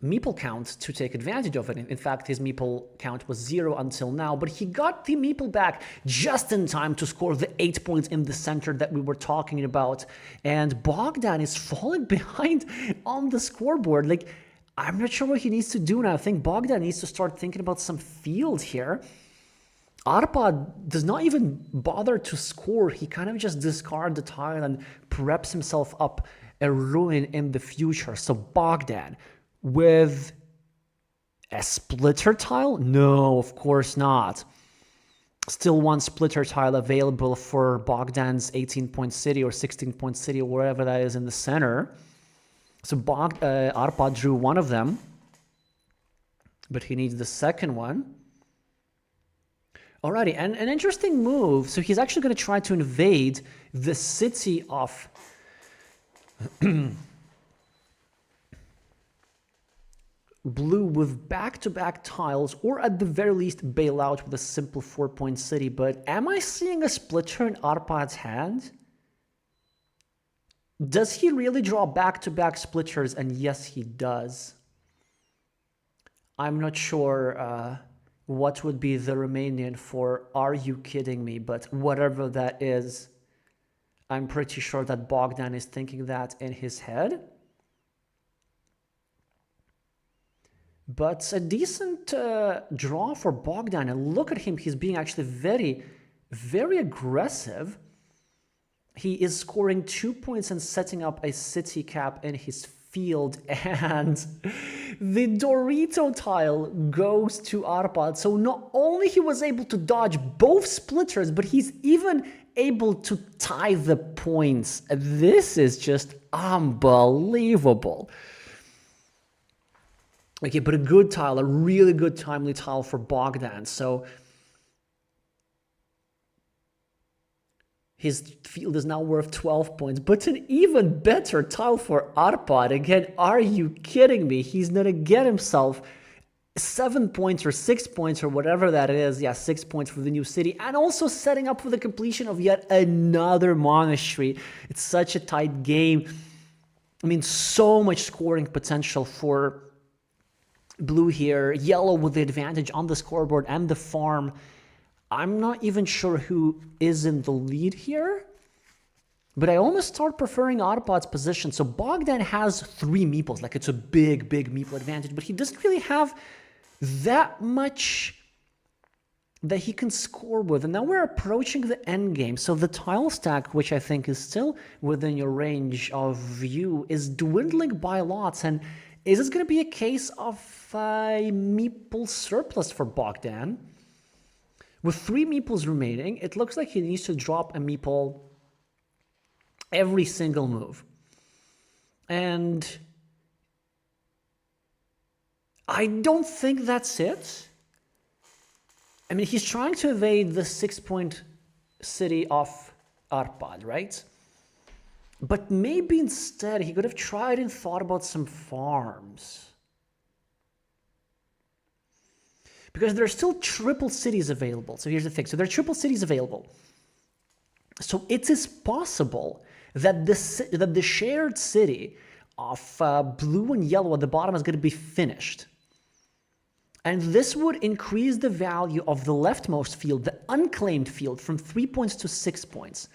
meeple count to take advantage of it. In fact, his meeple count was 0 until now, but he got the meeple back just in time to score the 8 points in the center that we were talking about. And Bogdan is falling behind on the scoreboard. Like, I'm not sure what he needs to do now. I think Bogdan needs to start thinking about some field here. Arpad does not even bother to score. He kind of just discards the tile and preps himself up a ruin in the future. So Bogdan with a splitter tile? No, of course not. Still one splitter tile available for Bogdan's 18-point city or 16-point city or wherever that is in the center. So Arpad drew one of them, but he needs the second one. Alrighty, and an interesting move. So he's actually going to try to invade the city of blue with back-to-back tiles, or at the very least bail out with a simple 4-point city. But am I seeing a splitter in Arpad's hand? Does he really draw back-to-back splitters? And yes, he does. I'm not sure what would be the Romanian for "are you kidding me?" But whatever that is, I'm pretty sure that Bogdan is thinking that in his head. But a decent draw for Bogdan. And look at him, he's being actually very, very aggressive. He is scoring 2 points and setting up a city cap in his field, and the Dorito tile goes to Arpad. So not only he was able to dodge both splitters, but he's even able to tie the points. This is just unbelievable. Okay, but a good tile, a really good timely tile for Bogdan. So his field is now worth 12 points, but an even better tile for Arpad. Again, are you kidding me? He's going to get himself 7 points or 6 points or whatever that is. Yeah, 6 points for the new city, and also setting up for the completion of yet another monastery. It's such a tight game. I mean, so much scoring potential for blue here. Yellow with the advantage on the scoreboard and the farm. I'm not even sure who is in the lead here, but I almost start preferring Arpad's position. So Bogdan has 3 meeples, like it's a big, big meeple advantage, but he doesn't really have that much that he can score with. And now we're approaching the end game. So the tile stack, which I think is still within your range of view, is dwindling by lots. And is this going to be a case of a meeple surplus for Bogdan? With 3 meeples remaining, it looks like he needs to drop a meeple every single move. And I don't think that's it. I mean, he's trying to evade the 6-point city of Arpad, right? But maybe instead he could have tried and thought about some farms. Because there are still triple cities available. So here's the thing. So there are triple cities available. So it is possible that the shared city of blue and yellow at the bottom is going to be finished. And this would increase the value of the leftmost field, the unclaimed field, from 3 points to 6 points.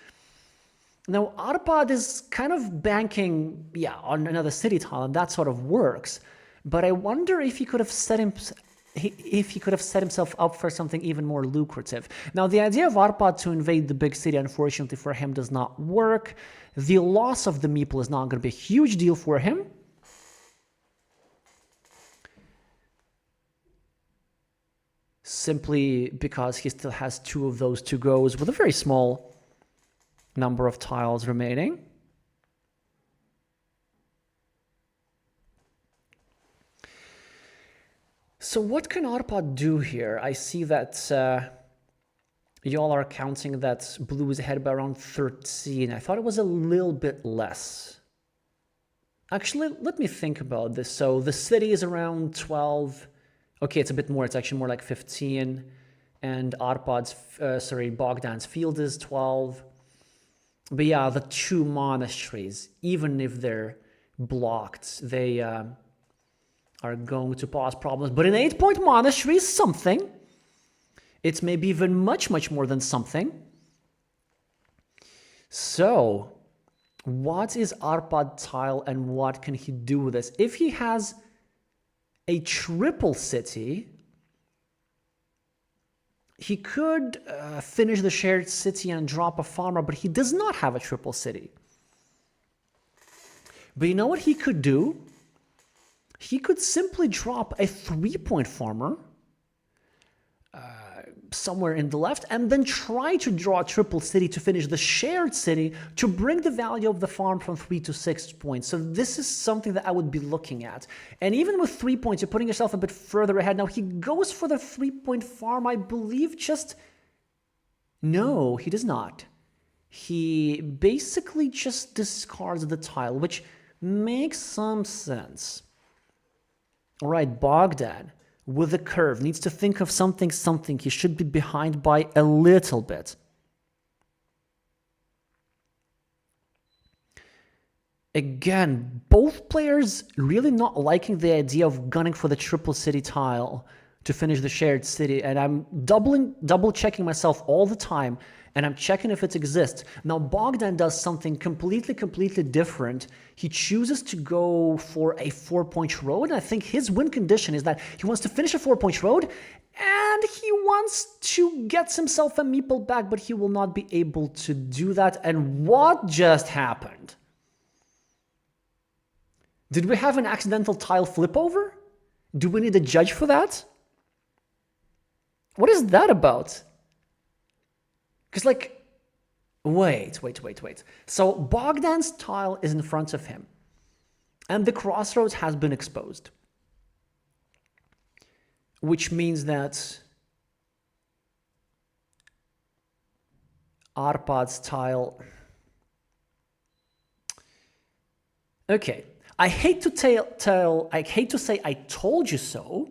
Now, Arpad is kind of banking, on another city tile, and that sort of works. But I wonder if he could have set himself up for something even more lucrative. Now, the idea of Arpad to invade the big city, unfortunately for him, does not work. The loss of the meeple is not going to be a huge deal for him. Simply because he still has 2 of those to goes with a very small number of tiles remaining. So what can Arpad do here? I see that y'all are counting that blue is ahead by around 13. I thought it was a little bit less. Actually, let me think about this. So the city is around 12. Okay, it's a bit more. It's actually more like 15. And Bogdan's field is 12. But yeah, the 2 monasteries, even if they're blocked, they are going to cause problems. But an 8-point monastery is something. It's maybe even much, much more than something. So, what is Arpad tile and what can he do with this? If he has a triple city, he could finish the shared city and drop a farmer, but he does not have a triple city. But you know what he could do? He could simply drop a 3-point farmer somewhere in the left and then try to draw a triple city to finish the shared city to bring the value of the farm from 3 to 6 points. So this is something that I would be looking at. And even with 3 points, you're putting yourself a bit further ahead. Now he goes for the 3-point farm, I believe, No, he does not. He basically just discards the tile, which makes some sense. All right, Bogdan, with a curve, needs to think of something. He should be behind by a little bit. Again, both players really not liking the idea of gunning for the triple city tile to finish the shared city. And I'm double checking myself all the time. And I'm checking if it exists. Now, Bogdan does something completely different. He chooses to go for a 4-point road. And I think his win condition is that he wants to finish a 4-point road and he wants to get himself a meeple back, but he will not be able to do that. And what just happened? Did we have an accidental tile flip over? Do we need a judge for that? What is that about? Because, wait. So Bogdan's tile is in front of him. And the crossroads has been exposed. Which means that Arpad's tile... Okay. I hate to say I told you so,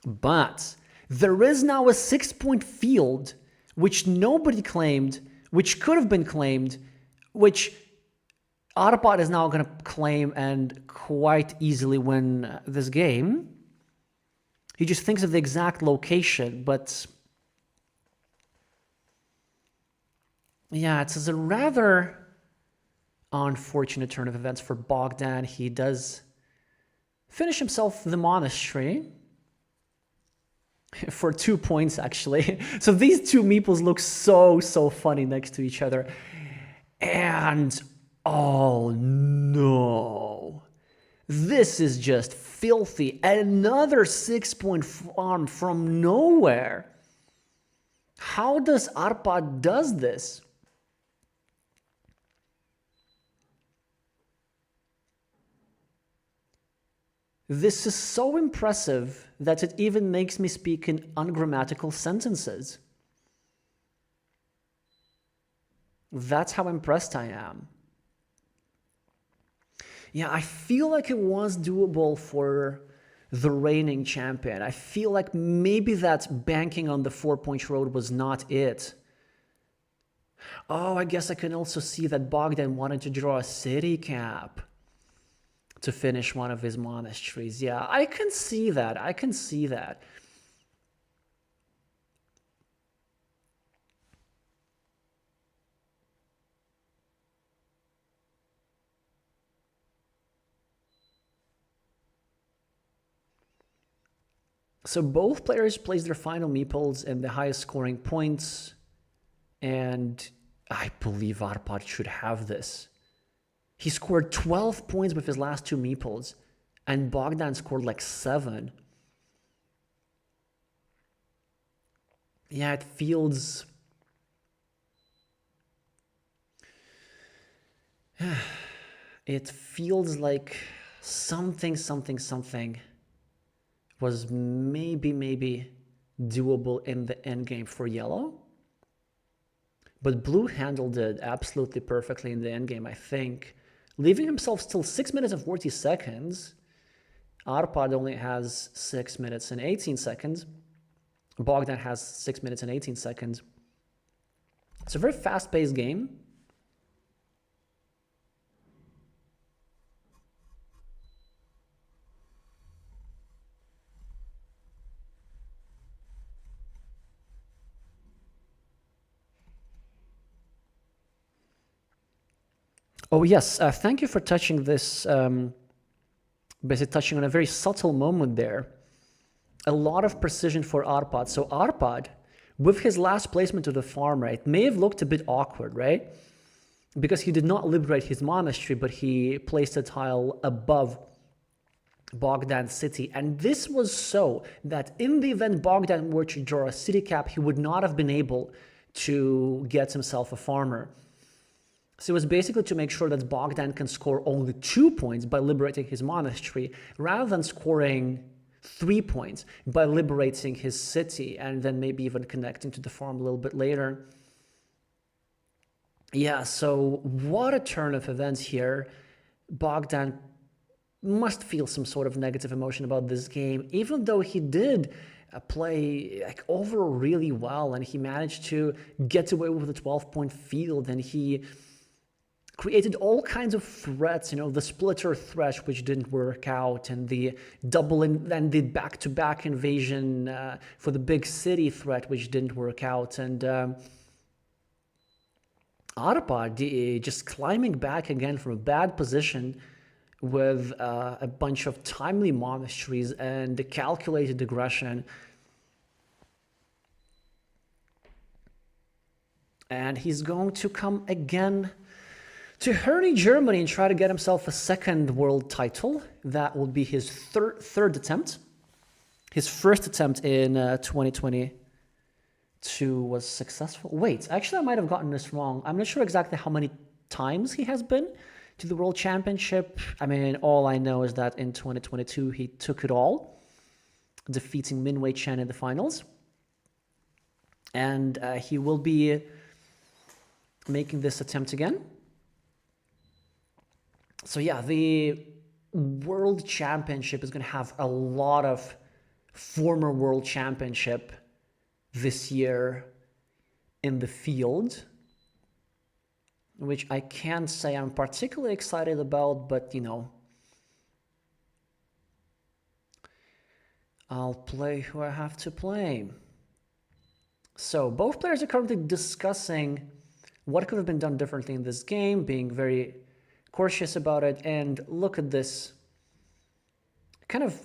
but there is now a 6-point field which nobody claimed, which could have been claimed, which Arpad is now going to claim and quite easily win this game. He just thinks of the exact location, but yeah, it's a rather unfortunate turn of events for Bogdan. He does finish himself the monastery. For 2 points, actually. So these 2 meeples look so funny next to each other. And, oh no. This is just filthy. Another 6-point farm from nowhere. How does Arpad does this? This is so impressive that it even makes me speak in ungrammatical sentences. That's how impressed I am. Yeah, I feel like it was doable for the reigning champion. I feel like maybe that banking on the 4-point road was not it. Oh, I guess I can also see that Bogdan wanted to draw a city cap to finish one of his monasteries. Yeah, I can see that. I can see that. So both players placed their final meeples in the highest scoring points, and I believe Arpad should have this. He scored 12 points with his last two meeples, and Bogdan scored like 7. Yeah, it feels... It feels like something was maybe doable in the endgame for yellow. But blue handled it absolutely perfectly in the endgame, I think, leaving himself still 6 minutes and 40 seconds. Arpad only has 6 minutes and 18 seconds. Bogdan has 6 minutes and 18 seconds. It's a very fast-paced game. Oh, yes. Thank you for touching this, basically touching on a very subtle moment there. A lot of precision for Arpad. So Arpad, with his last placement to the farm, right, may have looked a bit awkward, right? Because he did not liberate his monastery, but he placed a tile above Bogdan's city. And this was so that in the event Bogdan were to draw a city cap, he would not have been able to get himself a farmer. So it was basically to make sure that Bogdan can score only 2 points by liberating his monastery, rather than scoring 3 points by liberating his city and then maybe even connecting to the farm a little bit later. Yeah, so what a turn of events here. Bogdan must feel some sort of negative emotion about this game, even though he did play like overall really well, and he managed to get away with a 12-point field, and he created all kinds of threats, you know, the splitter threat, which didn't work out, and the and the back-to-back invasion for the big city threat, which didn't work out. And Arpad just climbing back again from a bad position with a bunch of timely monasteries and the calculated aggression. And he's going to come again to Herne, Germany, and try to get himself a second world title. That will be his third attempt. His first attempt in 2022 was successful. Wait, actually I might have gotten this wrong. I'm not sure exactly how many times he has been to the World Championship. I mean, all I know is that in 2022 he took it all, defeating Minwei Chen in the finals. And he will be making this attempt again. So yeah, the World Championship is going to have a lot of former World Championship this year in the field, which I can't say I'm particularly excited about, but you know, I'll play who I have to play. So both players are currently discussing what could have been done differently in this game, being very cautious about it. And look at this. Kind of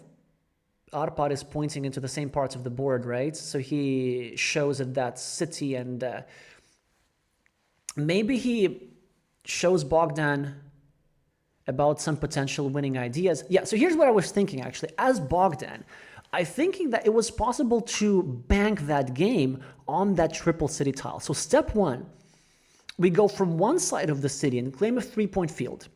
Arpad is pointing into the same parts of the board, right? So he shows at that city, and maybe he shows Bogdan about some potential winning ideas. Yeah, so here's what I was thinking, actually. As Bogdan, I'm thinking that it was possible to bank that game on that triple city tile. So step one, we go from one side of the city and claim a 3-point field.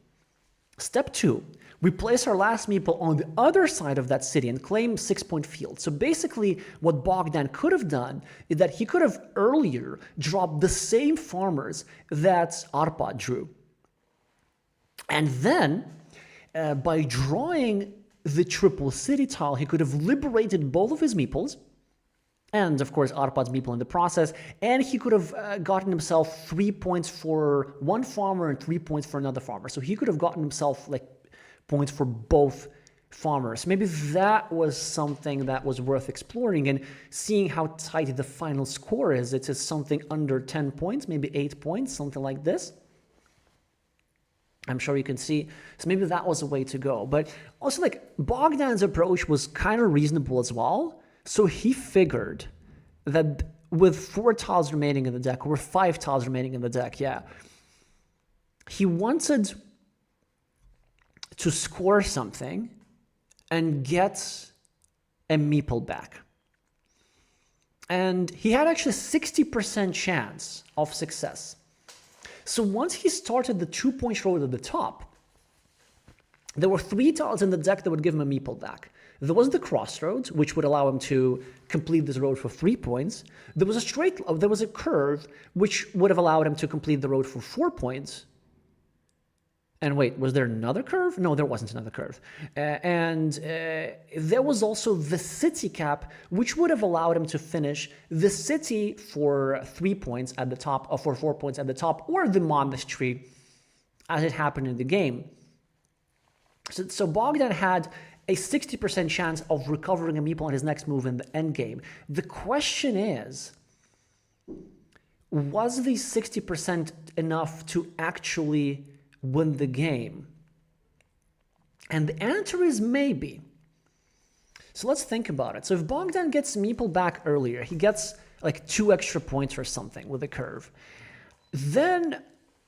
Step 2, we place our last meeple on the other side of that city and claim 6-point field. So basically what Bogdan could have done is that he could have earlier dropped the same farmers that Arpad drew. And then by drawing the triple city tile, he could have liberated both of his meeples, and of course Arpad's meeple in the process, and he could have gotten himself 3 points for one farmer and 3 points for another farmer. So he could have gotten himself like points for both farmers. Maybe that was something that was worth exploring, and seeing how tight the final score is. It is something under 10 points, maybe 8 points, something like this. I'm sure you can see. So maybe that was a way to go. But also, like, Bogdan's approach was kind of reasonable as well. So he figured that with 4 tiles remaining in the deck, or 5 tiles remaining in the deck, yeah, he wanted to score something and get a meeple back. And he had actually 60% chance of success. So once he started the 2-point road at the top, there were 3 tiles in the deck that would give him a meeple back. There was the crossroads, which would allow him to complete this road for 3 points. There was a curve, which would have allowed him to complete the road for 4 points. And wait, was there another curve? No, there wasn't another curve. There was also the city cap, which would have allowed him to finish the city for 3 points at the top, or for 4 points at the top, or the monastery, as it happened in the game. So Bogdan had a 60% chance of recovering a meeple on his next move in the endgame. The question is, was the 60% enough to actually win the game? And the answer is maybe. So let's think about it. So if Bogdan gets meeple back earlier, he gets like 2 extra points or something with a curve. Then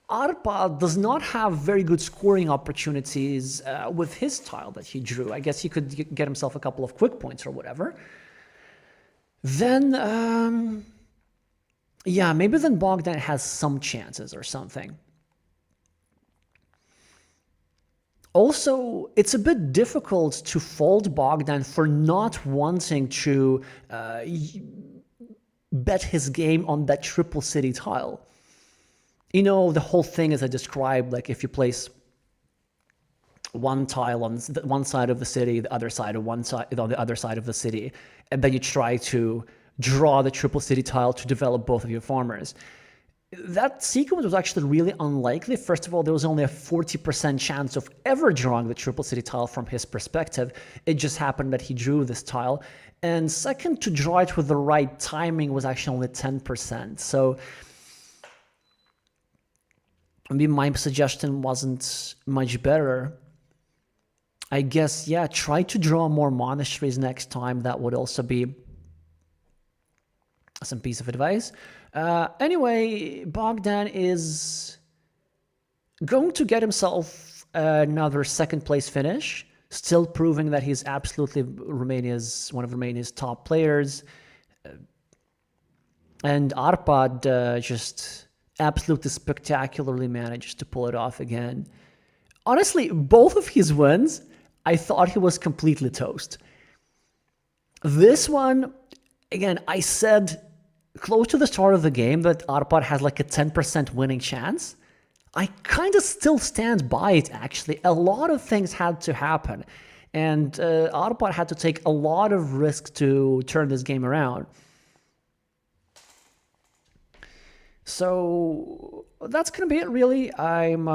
Arpad does not have very good scoring opportunities with his tile that he drew. I guess he could get himself a couple of quick points or whatever. Then, yeah, maybe then Bogdan has some chances or something. Also, it's a bit difficult to fault Bogdan for not wanting to bet his game on that triple city tile. You know, the whole thing, as I described, like if you place one tile on one side of the city, the other side on the other side of the city, and then you try to draw the triple city tile to develop both of your farmers. That sequence was actually really unlikely. First of all, there was only a 40% chance of ever drawing the triple city tile from his perspective. It just happened that he drew this tile. And second, to draw it with the right timing was actually only 10%. So maybe my suggestion wasn't much better. I guess, yeah, try to draw more monasteries next time. That would also be some piece of advice. Anyway, Bogdan is going to get himself another second place finish, still proving that he's absolutely one of Romania's top players. And Arpad just absolutely spectacularly managed to pull it off again. Honestly, both of his wins, I thought he was completely toast. This one, again, I said close to the start of the game that Arpad has like a 10% winning chance. I kind of still stand by it, actually. A lot of things had to happen, and Arpad had to take a lot of risks to turn this game around. So that's going to be it, really. I'm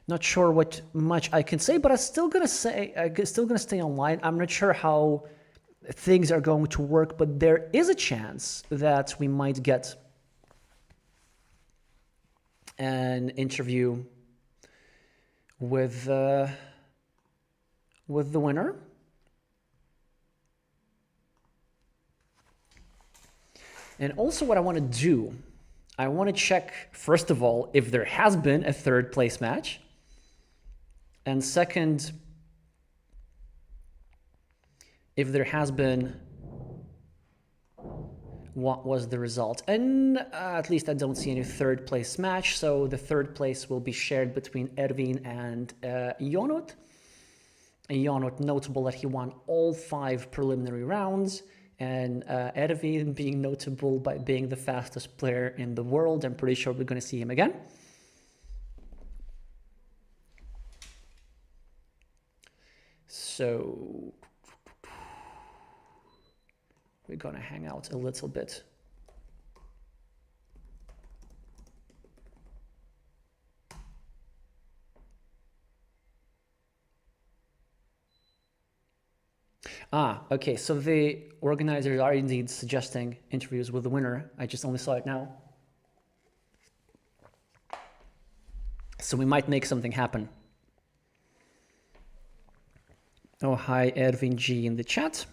not sure what much I can say, but I'm still going to stay online. I'm not sure how things are going to work, but there is a chance that we might get an interview with the winner. And also what I want to do, I want to check, first of all, if there has been a third place match. And second, if there has been what was the result. And at least I don't see any third place match, so the third place will be shared between Ervin and Ionut. Ionut, notable that he won all 5 preliminary rounds, and Ervin being notable by being the fastest player in the world. I'm pretty sure we're going to see him again. So we're going to hang out a little bit. Okay, so the organizers are indeed suggesting interviews with the winner. I just only saw it now. So we might make something happen. Oh, hi, Ervin G in the chat.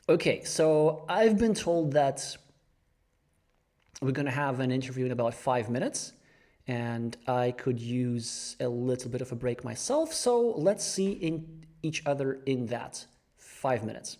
Okay, so I've been told that we're going to have an interview in about 5 minutes, and I could use a little bit of a break myself. So let's see each other in that 5 minutes.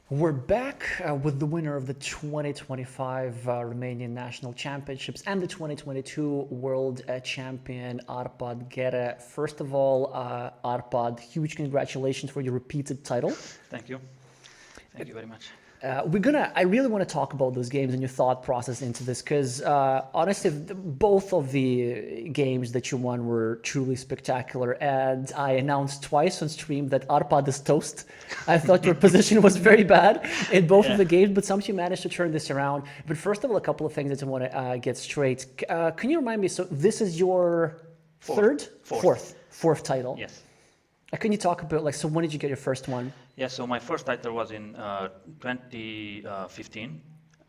We're back with the winner of the 2025 Romanian National Championships and the 2022 World Champion, Arpad Gere. First of all, Arpad, huge congratulations for your repeated title. Thank you. Thank you very much. I really want to talk about those games and your thought process into this because honestly, both of the games that you won were truly spectacular. And I announced twice on stream that Arpad is toast. I thought your position was very bad in both of the games, but somehow you managed to turn this around. But first of all, a couple of things that I want to get straight. Can you remind me? So this is your fourth title. Yes. Can you talk about so when did you get your first one? Yeah, so my first title was in 2015,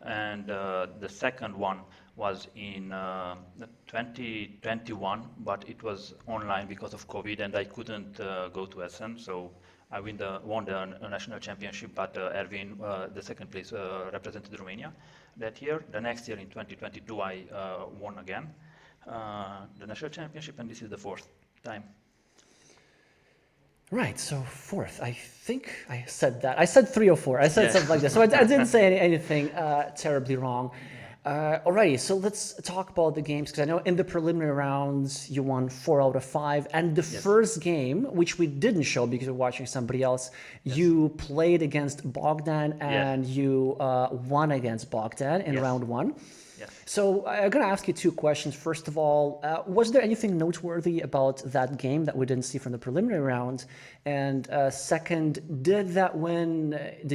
and the second one was in 2021, but it was online because of COVID, and I couldn't go to Essen, so I won the national championship, but Ervin, the second place, represented Romania that year. The next year, in 2022, I won again the national championship, and this is the fourth time. Right, so fourth. I think I said that. I said 3 or 4. I said something like that. So I didn't say anything terribly wrong. Alrighty, so let's talk about the games because I know in the preliminary rounds you won 4 out of 5, and the first game, which we didn't show because we're watching somebody else, you played against Bogdan and you won against Bogdan in round 1. Yes. So I'm going to ask you 2 questions. First of all, was there anything noteworthy about that game that we didn't see from the preliminary round? And second, did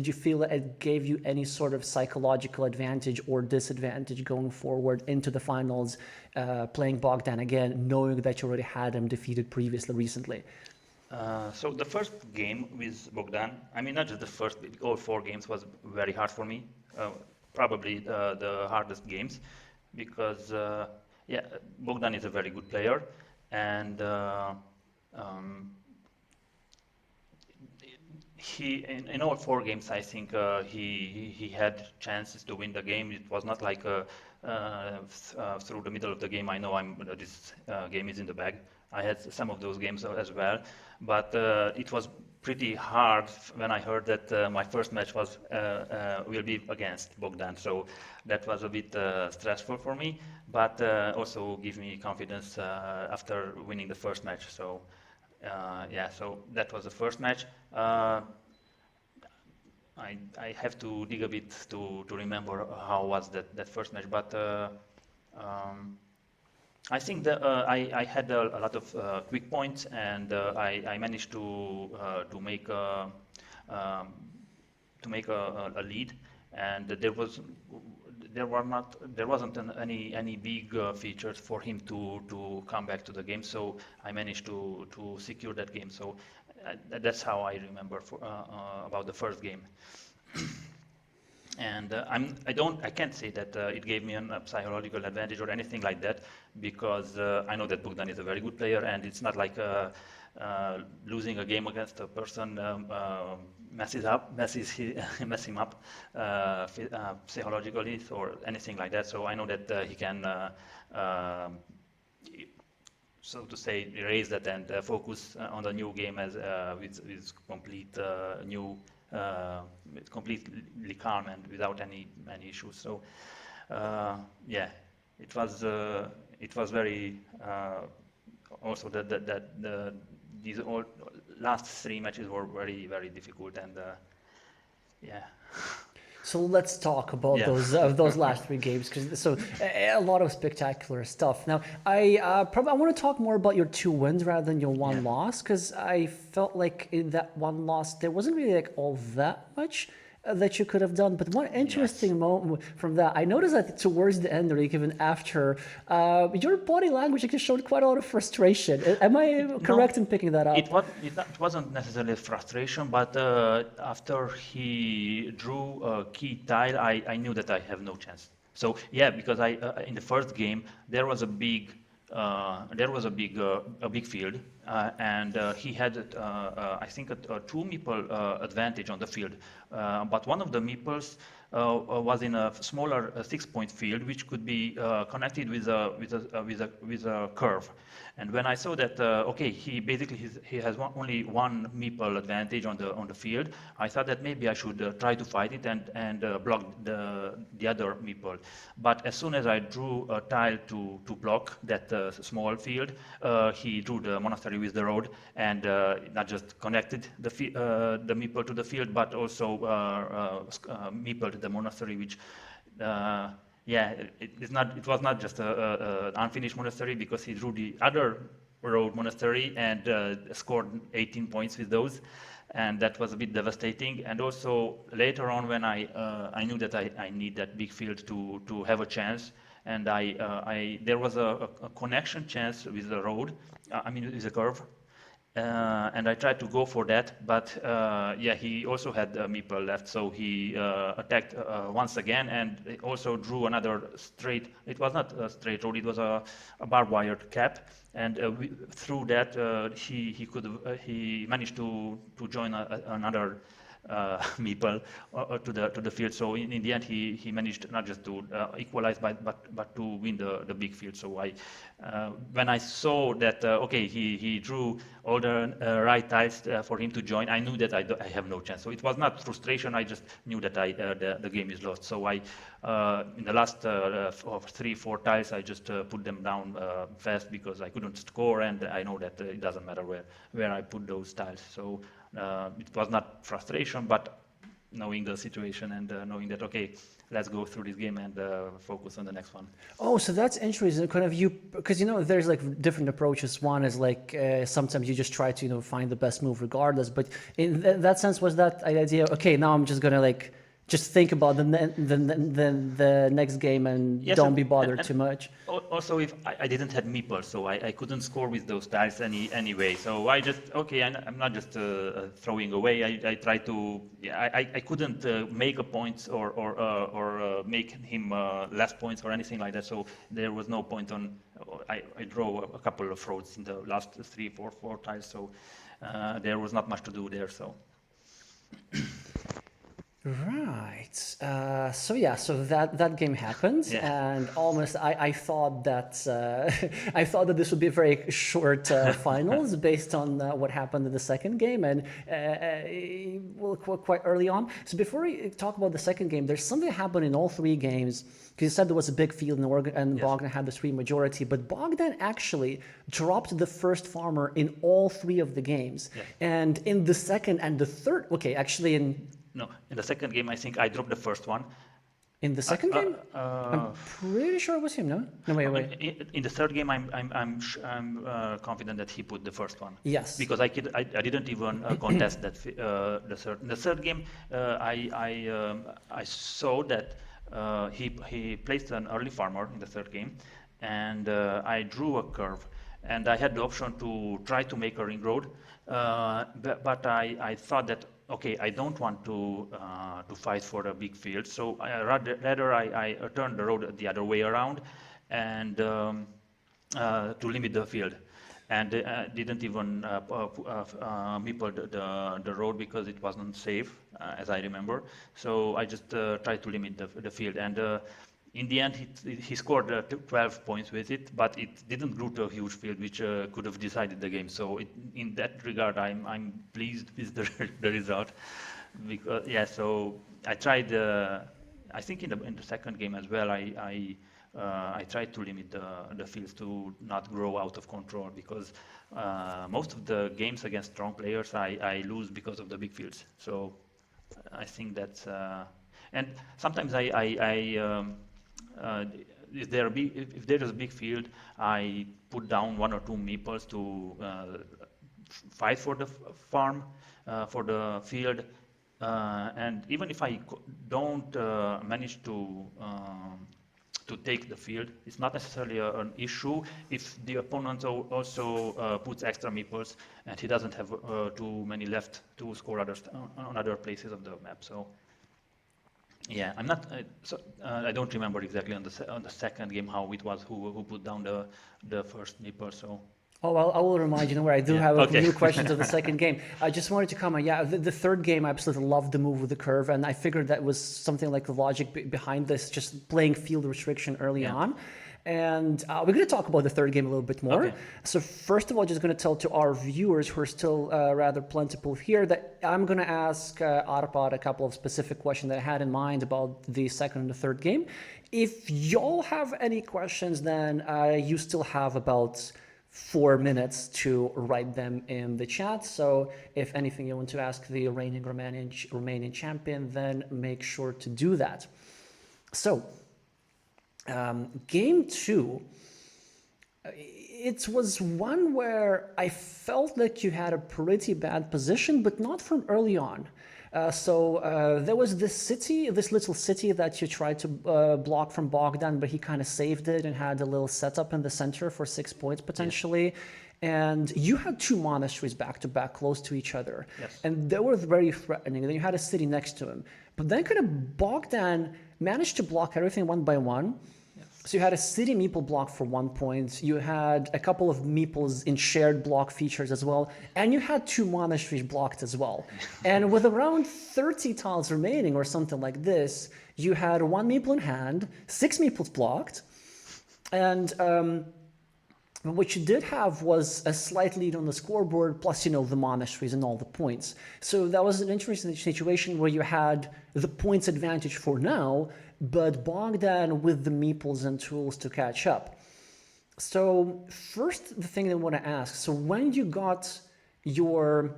you feel that it gave you any sort of psychological advantage or disadvantage going forward into the finals, playing Bogdan again, knowing that you already had him defeated previously recently? So the first game with Bogdan, I mean, not just the first, all 4 games was very hard for me. Probably the hardest games because Bogdan is a very good player, and he in all 4 games I think he had chances to win the game. It was not like through the middle of the game I know this game is in the bag. I had some of those games as well, but it was pretty hard when I heard that my first match will be against Bogdan. So that was a bit stressful for me, but also give me confidence after winning the first match. So so that was the first match. I have to dig a bit to remember how was that first match, but I think that I had a lot of quick points, and I managed to make a lead, and there wasn't any big features for him to come back to the game. So I managed to secure that game. So that's how I remember about the first game. And I can't say that it gave me a psychological advantage or anything like that, because I know that Bogdan is a very good player, and it's not like losing a game against a person mess him up psychologically or anything like that. So I know that he can, so to say, erase that and focus on the new game as with complete new. Completely calm and without any issues. So it was very also these all last 3 matches were very, very difficult, and So let's talk about those last 3 games, because a lot of spectacular stuff. Now I want to talk more about your 2 wins rather than your 1 loss, because I felt like in that 1 loss there wasn't really like all that much that you could have done. But one interesting moment from that, I noticed that towards the end, or even after, your body language actually showed quite a lot of frustration. Am I correct in picking that up? It wasn't necessarily frustration, but after he drew a key tile, I knew that I have no chance. So because in the first game there was a big field, and he had, I think, a two meeple advantage on the field. But one of the meeples was in a smaller 6-point field, which could be connected with a curve. And when I saw that, okay, he has only one meeple advantage on the field, I thought that maybe I should try to fight it and block the other meeple. But as soon as I drew a tile to block that small field, he drew the monastery with the road and not just connected the meeple to the field, but also meeple to the monastery, which yeah, it was not just a unfinished monastery, because he drew the other road monastery and scored 18 points with those, and that was a bit devastating. And also later on, when I knew that I need that big field to have a chance, and there was a connection chance with the road, I mean with the curve, and I tried to go for that, but yeah, he also had a meeple left, so he attacked once again, and also drew another straight. It was not a straight road; it was a barbed wire cap, and through that he managed to join another meeple to the field. So in the end, he managed not just to equalize, but to win the big field. So when I saw that okay, he drew all the right tiles for him to join, I knew that I have no chance. So it was not frustration. I just knew that the game is lost. So in the last 3-4 tiles, I just put them down fast, because I couldn't score, and I know that it doesn't matter where I put those tiles. So it was not frustration, but knowing the situation and knowing that, okay, let's go through this game and focus on the next one. Oh, so that's interesting. Kind of because there's like different approaches. One is like sometimes you just try to find the best move regardless. But in that sense, was that idea? Okay, now I'm just gonna like just think about the next game and Yes, don't be bothered too much. Also, if I didn't have meeples, so I couldn't score with those tiles anyway. So I just, okay, I'm not just throwing away. I try to, yeah, I couldn't make a point or make him less points or anything like that. So there was no point on. I draw a couple of roads in the last 3-4 tiles. So there was not much to do there. So. Right. So yeah. So that game happened, Yeah. and almost I thought that I thought that this would be a very short finals based on what happened in the second game, and well, quite early on. So before we talk about the second game, there's something that happened in all three games. Because you said there was a big field and Yes. Bogdan had the three majority, but Bogdan actually dropped the first farmer in all three of the games, Yes. and in the second and the third. Okay, actually No, in the second game, I think I dropped the first one. in the second game, I'm pretty sure it was him. No, wait. In the third game, I'm confident that he put the first one. Yes. Because I didn't even contest that the third. In the third game, I saw that he placed an early farmer in the third game, and I drew a curve, and I had the option to try to make a ring road, but I thought that, okay, I don't want to fight for a big field, so rather I turned the road the other way around, and to limit the field, and didn't even meeple the road, because it wasn't safe, as I remember. So I just tried to limit the field, and in the end, he scored 12 points with it, but it didn't grow to a huge field, which could have decided the game. So in that regard, I'm pleased with the result, because yeah. So I tried. I think in the second game as well, I tried to limit the fields to not grow out of control, because most of the games against strong players I lose because of the big fields. So I think that's and sometimes if there is a big field, I put down 1 or 2 meeples to fight for the farm, for the field, and even if I don't manage to take the field, it's not necessarily an issue if the opponent also puts extra meeples and he doesn't have too many left to score on other places of the map. So. Yeah, I'm not. I don't remember exactly on the second game how it was, who put down the first meeple. So Oh, I will remind you, where I do Yeah. have a Okay. few questions of the second game. I just wanted to comment. Yeah, the third game, I absolutely loved the move with the curve, and I figured that was something like the logic behind this, just playing field restriction early Yeah. on. And we're going to talk about the third game a little bit more. Okay. So first of all, just going to tell to our viewers who are still rather plentiful here that I'm going to ask Arpad a couple of specific questions that I had in mind about the second and the third game. If y'all have any questions, then you still have about 4 minutes to write them in the chat. So if anything you want to ask the reigning Romanian champion, then make sure to do that. So game two, it was one where I felt like you had a pretty bad position, but not from early on. There was this little city that you tried to block from Bogdan, but he kind of saved it and had a little setup in the center for 6 points potentially. Yes. And you had two monasteries back to back close to each other. Yes. And they were very threatening. And then you had a city next to him. But then kind of Bogdan managed to block everything one by one. So you had a city meeple block for 1 point, you had a couple of meeples in shared block features as well, and you had two monasteries blocked as well. And with around 30 tiles remaining or something like this, you had one meeple in hand, 6 meeples blocked, and what you did have was a slight lead on the scoreboard, plus, the monasteries and all the points. So that was an interesting situation where you had the points advantage for now, but Bogdan with the meeples and tools to catch up. So first, the thing that I want to ask, so when you got your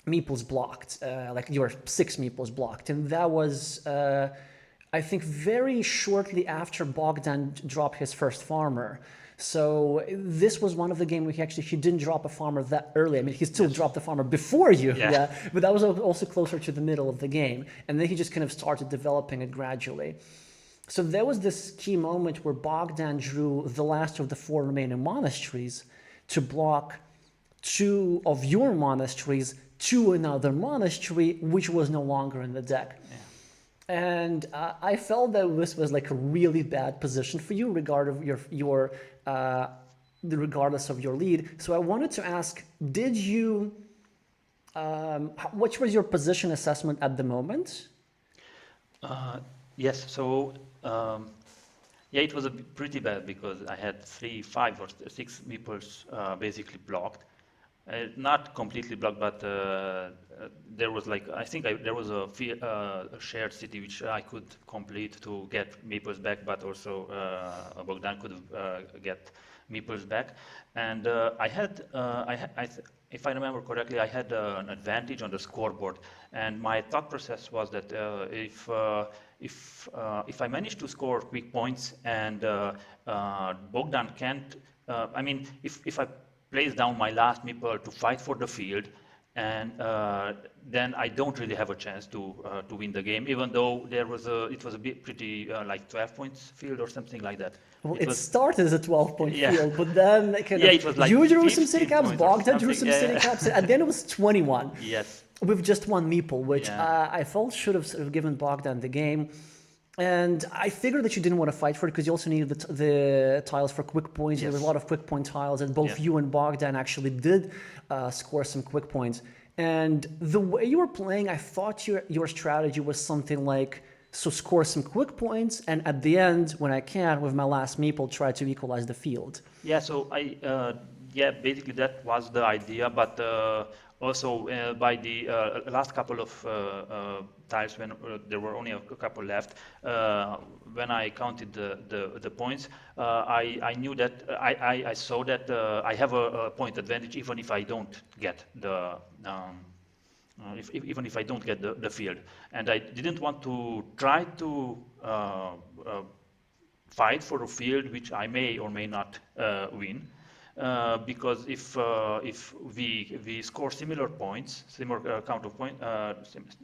meeples blocked, like your 6 meeples blocked, and that was, I think, very shortly after Bogdan dropped his first farmer. So this was one of the games where he didn't drop a farmer that early. I mean, he still dropped the farmer before you, but that was also closer to the middle of the game. And then he just kind of started developing it gradually. So there was this key moment where Bogdan drew the last of the 4 remaining monasteries to block 2 of your monasteries to another monastery, which was no longer in the deck. Yeah. And I felt that this was like a really bad position for you, regardless of your lead. So I wanted to ask, did you, what was your position assessment at the moment? Yes, so yeah, it was pretty bad because I had 3, 5 or 6 meeples basically blocked. Not completely blocked, but there was there was a shared city which I could complete to get meeples back, but also Bogdan could get meeples back. And if I remember correctly, I had an advantage on the scoreboard. And my thought process was that if I manage to score quick points and Bogdan can't, I mean, if I place down my last meeple to fight for the field, and then I don't really have a chance to win the game, even though it was a bit pretty like 12 points field or something like that. Well, it started as a 12-point field, but then it was like you drew some city caps, Bogdan drew some city caps, and then it was 21. Yes. With just one meeple, which I felt should have sort of given Bogdan the game. And I figured that you didn't want to fight for it because you also needed the tiles for quick points. Yes. There was a lot of quick point tiles, and both you and Bogdan actually did score some quick points. And the way you were playing, I thought your strategy was something like, so score some quick points, and at the end, when I can, with my last meeple, try to equalize the field. Yeah, so basically that was the idea, but also by the last couple of tiles, when there were only a couple left, when I counted the points, I knew that I saw that I have a point advantage even if I don't get the even if I don't get the field, and I didn't want to try to fight for a field which I may or may not win. Because if we score similar points, similar count of points,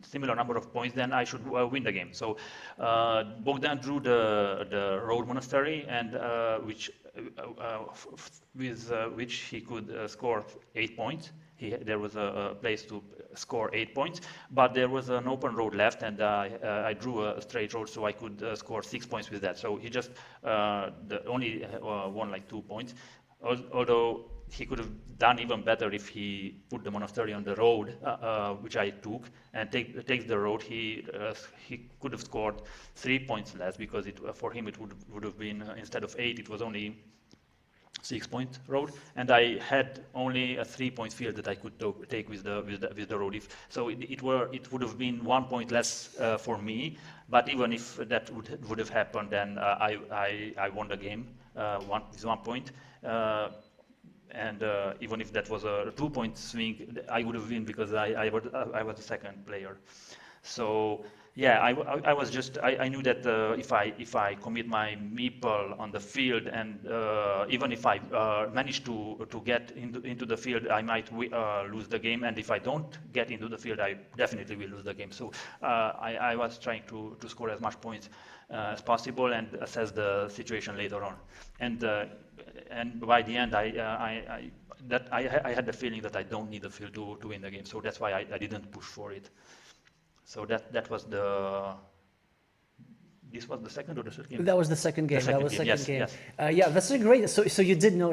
similar number of points, then I should win the game. So Bogdan drew the road monastery, and with which he could score 8 points. There was a place to score 8 points, but there was an open road left, and I drew a straight road, so I could score 6 points with that. So he just only won like 2 points. Although he could have done even better if he put the monastery on the road, which I took, and takes the road. He could have scored 3 points less because for him it would have been instead of 8, it was only 6 point road, and I had only a 3 point field that I could take with the road. It would have been 1 point less for me. But even if that would have happened, then I won the game with 1 point. And even if that was a 2 point swing, I would have won because I was the second player. So yeah, I knew that if I commit my meeple on the field, and even if I manage to get into the field, I might lose the game. And if I don't get into the field, I definitely will lose the game. So I was trying to score as much points as possible and assess the situation later on. And by the end, I had the feeling that I don't need the field to win the game. So that's why I didn't push for it. So that was this was the second or the third game? That was the second game. Second That was game, second yes, game. yes. Yeah, that's a great. So you did know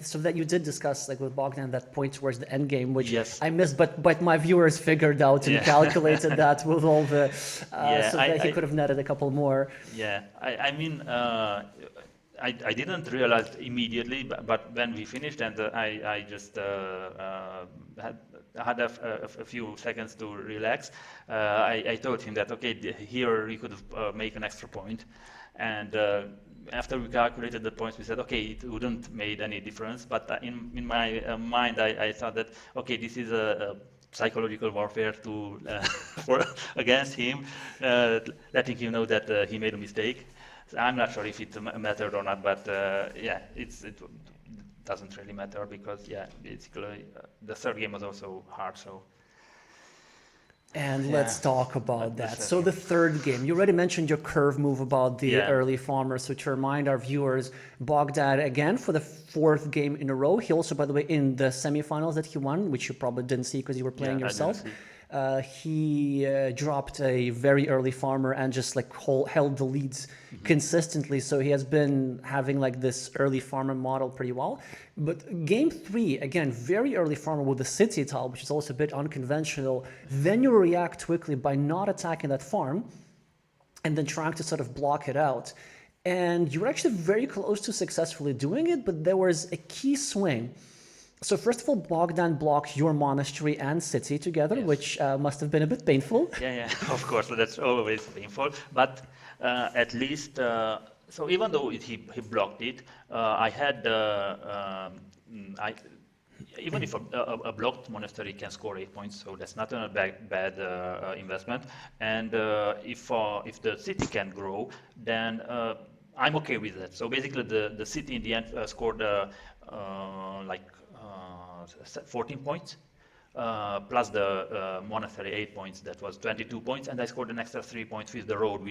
so that you did discuss like with Bogdan that point towards the end game, which Yes. I missed, but my viewers figured out and Yeah. calculated that with all the Yeah, so that he could have netted a couple more. Yeah, I mean, I didn't realize immediately, but when we finished, and I just had a few seconds to relax. I told him that okay, here we could make an extra point, and after we calculated the points, we said okay, it wouldn't made any difference. But in my mind, I thought that okay, this is a psychological warfare to against him, letting him know that he made a mistake. So I'm not sure if it mattered or not, but yeah, it doesn't really matter because yeah, basically the third game was also hard. So And yeah, let's talk about the that. third So the game. third game, you already mentioned your curve move about the Yeah, early farmer. So to remind our viewers, Bogdan again for the fourth game in a row. He also, by the way, in the semifinals that he won, which you probably didn't see because you were yeah, playing I didn't yourself. see. He dropped a very early farmer and just like held the leads consistently. So he has been having like this early farmer model pretty well. But game three, again, very early farmer with the city tile, which is also a bit unconventional. Then you react quickly by not attacking that farm and then trying to sort of block it out. And you were actually very close to successfully doing it, but there was a key swing. So first of all, Bogdan blocked your monastery and city together, Yes. which must have been a bit painful. Yeah, yeah, of course, that's always painful. But at least, so even though he blocked it, I had, I, even if a blocked monastery can score 8 points, so that's not a bad investment. And if the city can grow, then I'm okay with that. So basically, the city in the end scored like 14 points. Plus the monastery 8 points, that was 22 points, and I scored an extra 3 points with the road,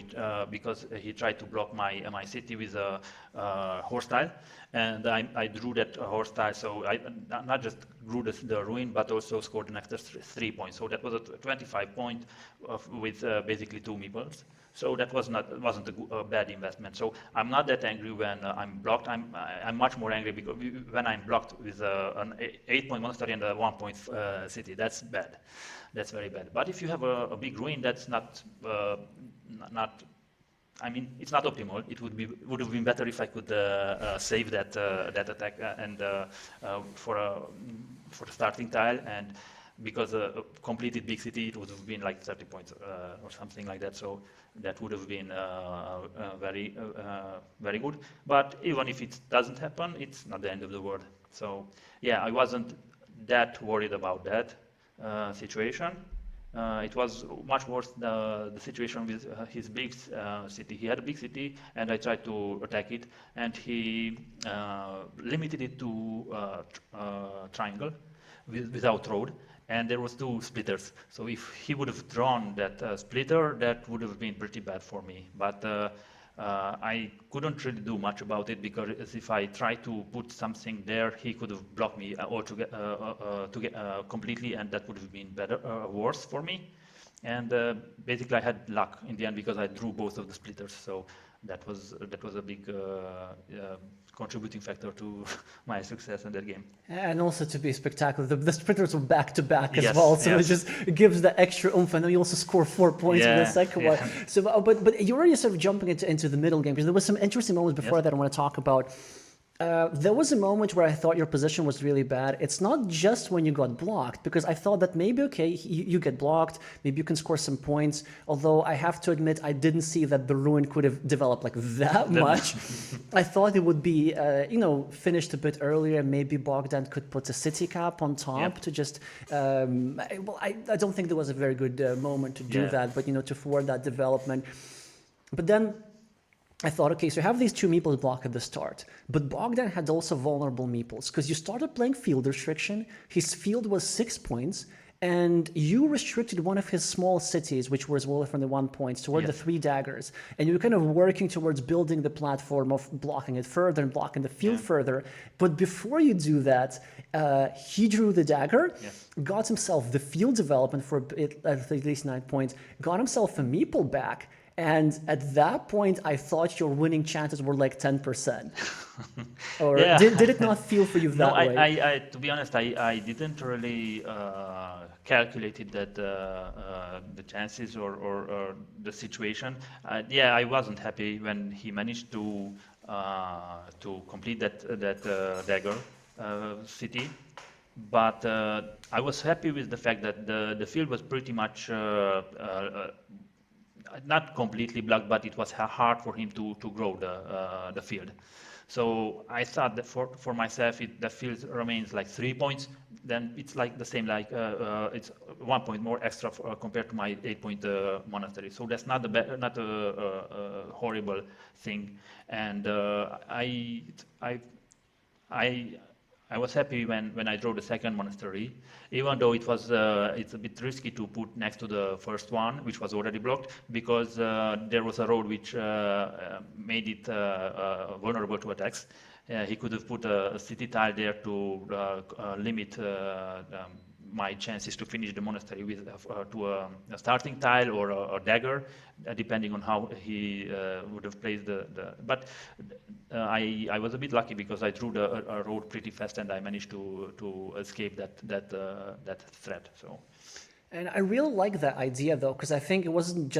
because he tried to block my city with a horse tile, and I drew that horse tile, so I not just drew the ruin, but also scored an extra 3 points. So that was a 25 point with basically 2 meeples. So that wasn't a bad investment. So I'm not that angry when I'm blocked. I'm much more angry because when I'm blocked with an 8-point monastery and a 1-point city. That's bad. That's very bad. But if you have a big ruin, that's not. I mean, it's not optimal. It would have been better if I could save that attack and for the starting tile, and because a completed big city, it would have been like 30 points or something like that. So that would have been very good. But even if it doesn't happen, it's not the end of the world. So yeah, I wasn't that worried about that situation. It was much worse the situation with his big city. He had a big city, and I tried to attack it, and he limited it to triangle without road, and there was 2 splitters. So if he would have drawn that splitter, that would have been pretty bad for me. But I couldn't really do much about it, because if I tried to put something there, he could have blocked me completely, and that would have been worse for me. And basically, I had luck in the end because I drew both of the splitters. So that was a big contributing factor to my success in that game. And also to be spectacular, the sprinters were back to back as Yes, well, so it yes. just gives the extra oomph. And then you also score 4 points with the Yeah, second one. yeah. So, but you're already sort of jumping into the middle game because there was some interesting moments before Yes. that I want to talk about. There was a moment where I thought your position was really bad. It's not just when you got blocked, because I thought that maybe, okay, you get blocked, maybe you can score some points. Although I have to admit, I didn't see that the ruin could have developed like that much. I thought it would be, finished a bit earlier. Maybe Bogdan could put a city cap on top Yep. to just. I don't think there was a very good moment to do Yeah. that, but to forward that development. But then I thought, okay, so you have these two meeples block at the start, but Bogdan had also vulnerable meeples because you started playing field restriction. His field was 6 points, and you restricted one of his small cities, which was well from the 1 point, toward the Yes. 3 daggers. And you were kind of working towards building the platform of blocking it further and blocking the field further. But before you do that, he drew the dagger, Yes. got himself the field development for at least 9 points, got himself a meeple back. And at that point, I thought your winning chances were like 10%. Or Yeah. did it not feel for you No, that way? I to be honest, I didn't really calculated that the chances or the situation. Yeah, I wasn't happy when he managed to complete that dagger city, but I was happy with the fact that the field was pretty much not completely blocked, but it was hard for him to grow the field. So I thought that for myself, the field remains like 3 points. Then it's like the same, like it's 1 point more extra compared to my 8 point monastery. So that's not a horrible thing. And I I was happy when I drew the second monastery, even though it's a bit risky to put next to the first one, which was already blocked, because there was a road which made it vulnerable to attacks. He could have put a city tile there to limit my chances to finish the monastery with to a starting tile or a dagger, depending on how he would have placed But I was a bit lucky because I drew a road pretty fast and I managed to escape that threat. So. And I really like that idea though, because I think it wasn't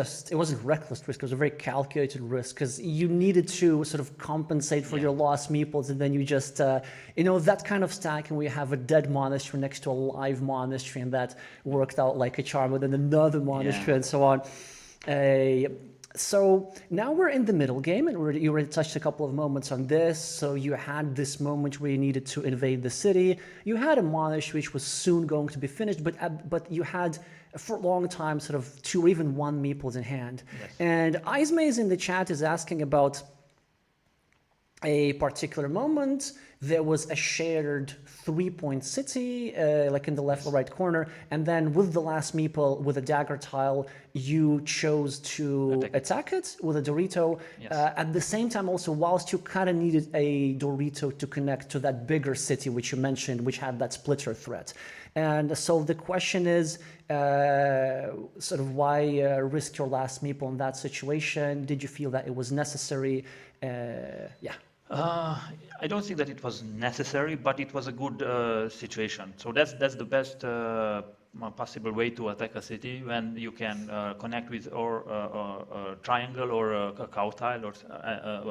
reckless risk, it was a very calculated risk, because you needed to sort of compensate for your lost meeples, and then you just, that kind of stack, and we have a dead monastery next to a live monastery, and that worked out like a charm, and then another monastery and so on. So now we're in the middle game, and you already touched a couple of moments on this. So you had this moment where you needed to invade the city. You had a monastery which was soon going to be finished, but you had for a long time sort of 2 or even 1 meeples in hand. Yes. And Ismays in the chat is asking about a particular moment. There was a shared 3-point city, like in the left or right corner, and then with the last meeple with a dagger tile, you chose to attack it with a Dorito. Yes. At the same time, also, whilst you kind of needed a Dorito to connect to that bigger city which you mentioned, which had that splitter threat. And so the question is, sort of why risk your last meeple in that situation? Did you feel that it was necessary? I don't think that it was necessary, but it was a good situation. So that's the best possible way to attack a city, when you can connect with or a triangle or a cow tile or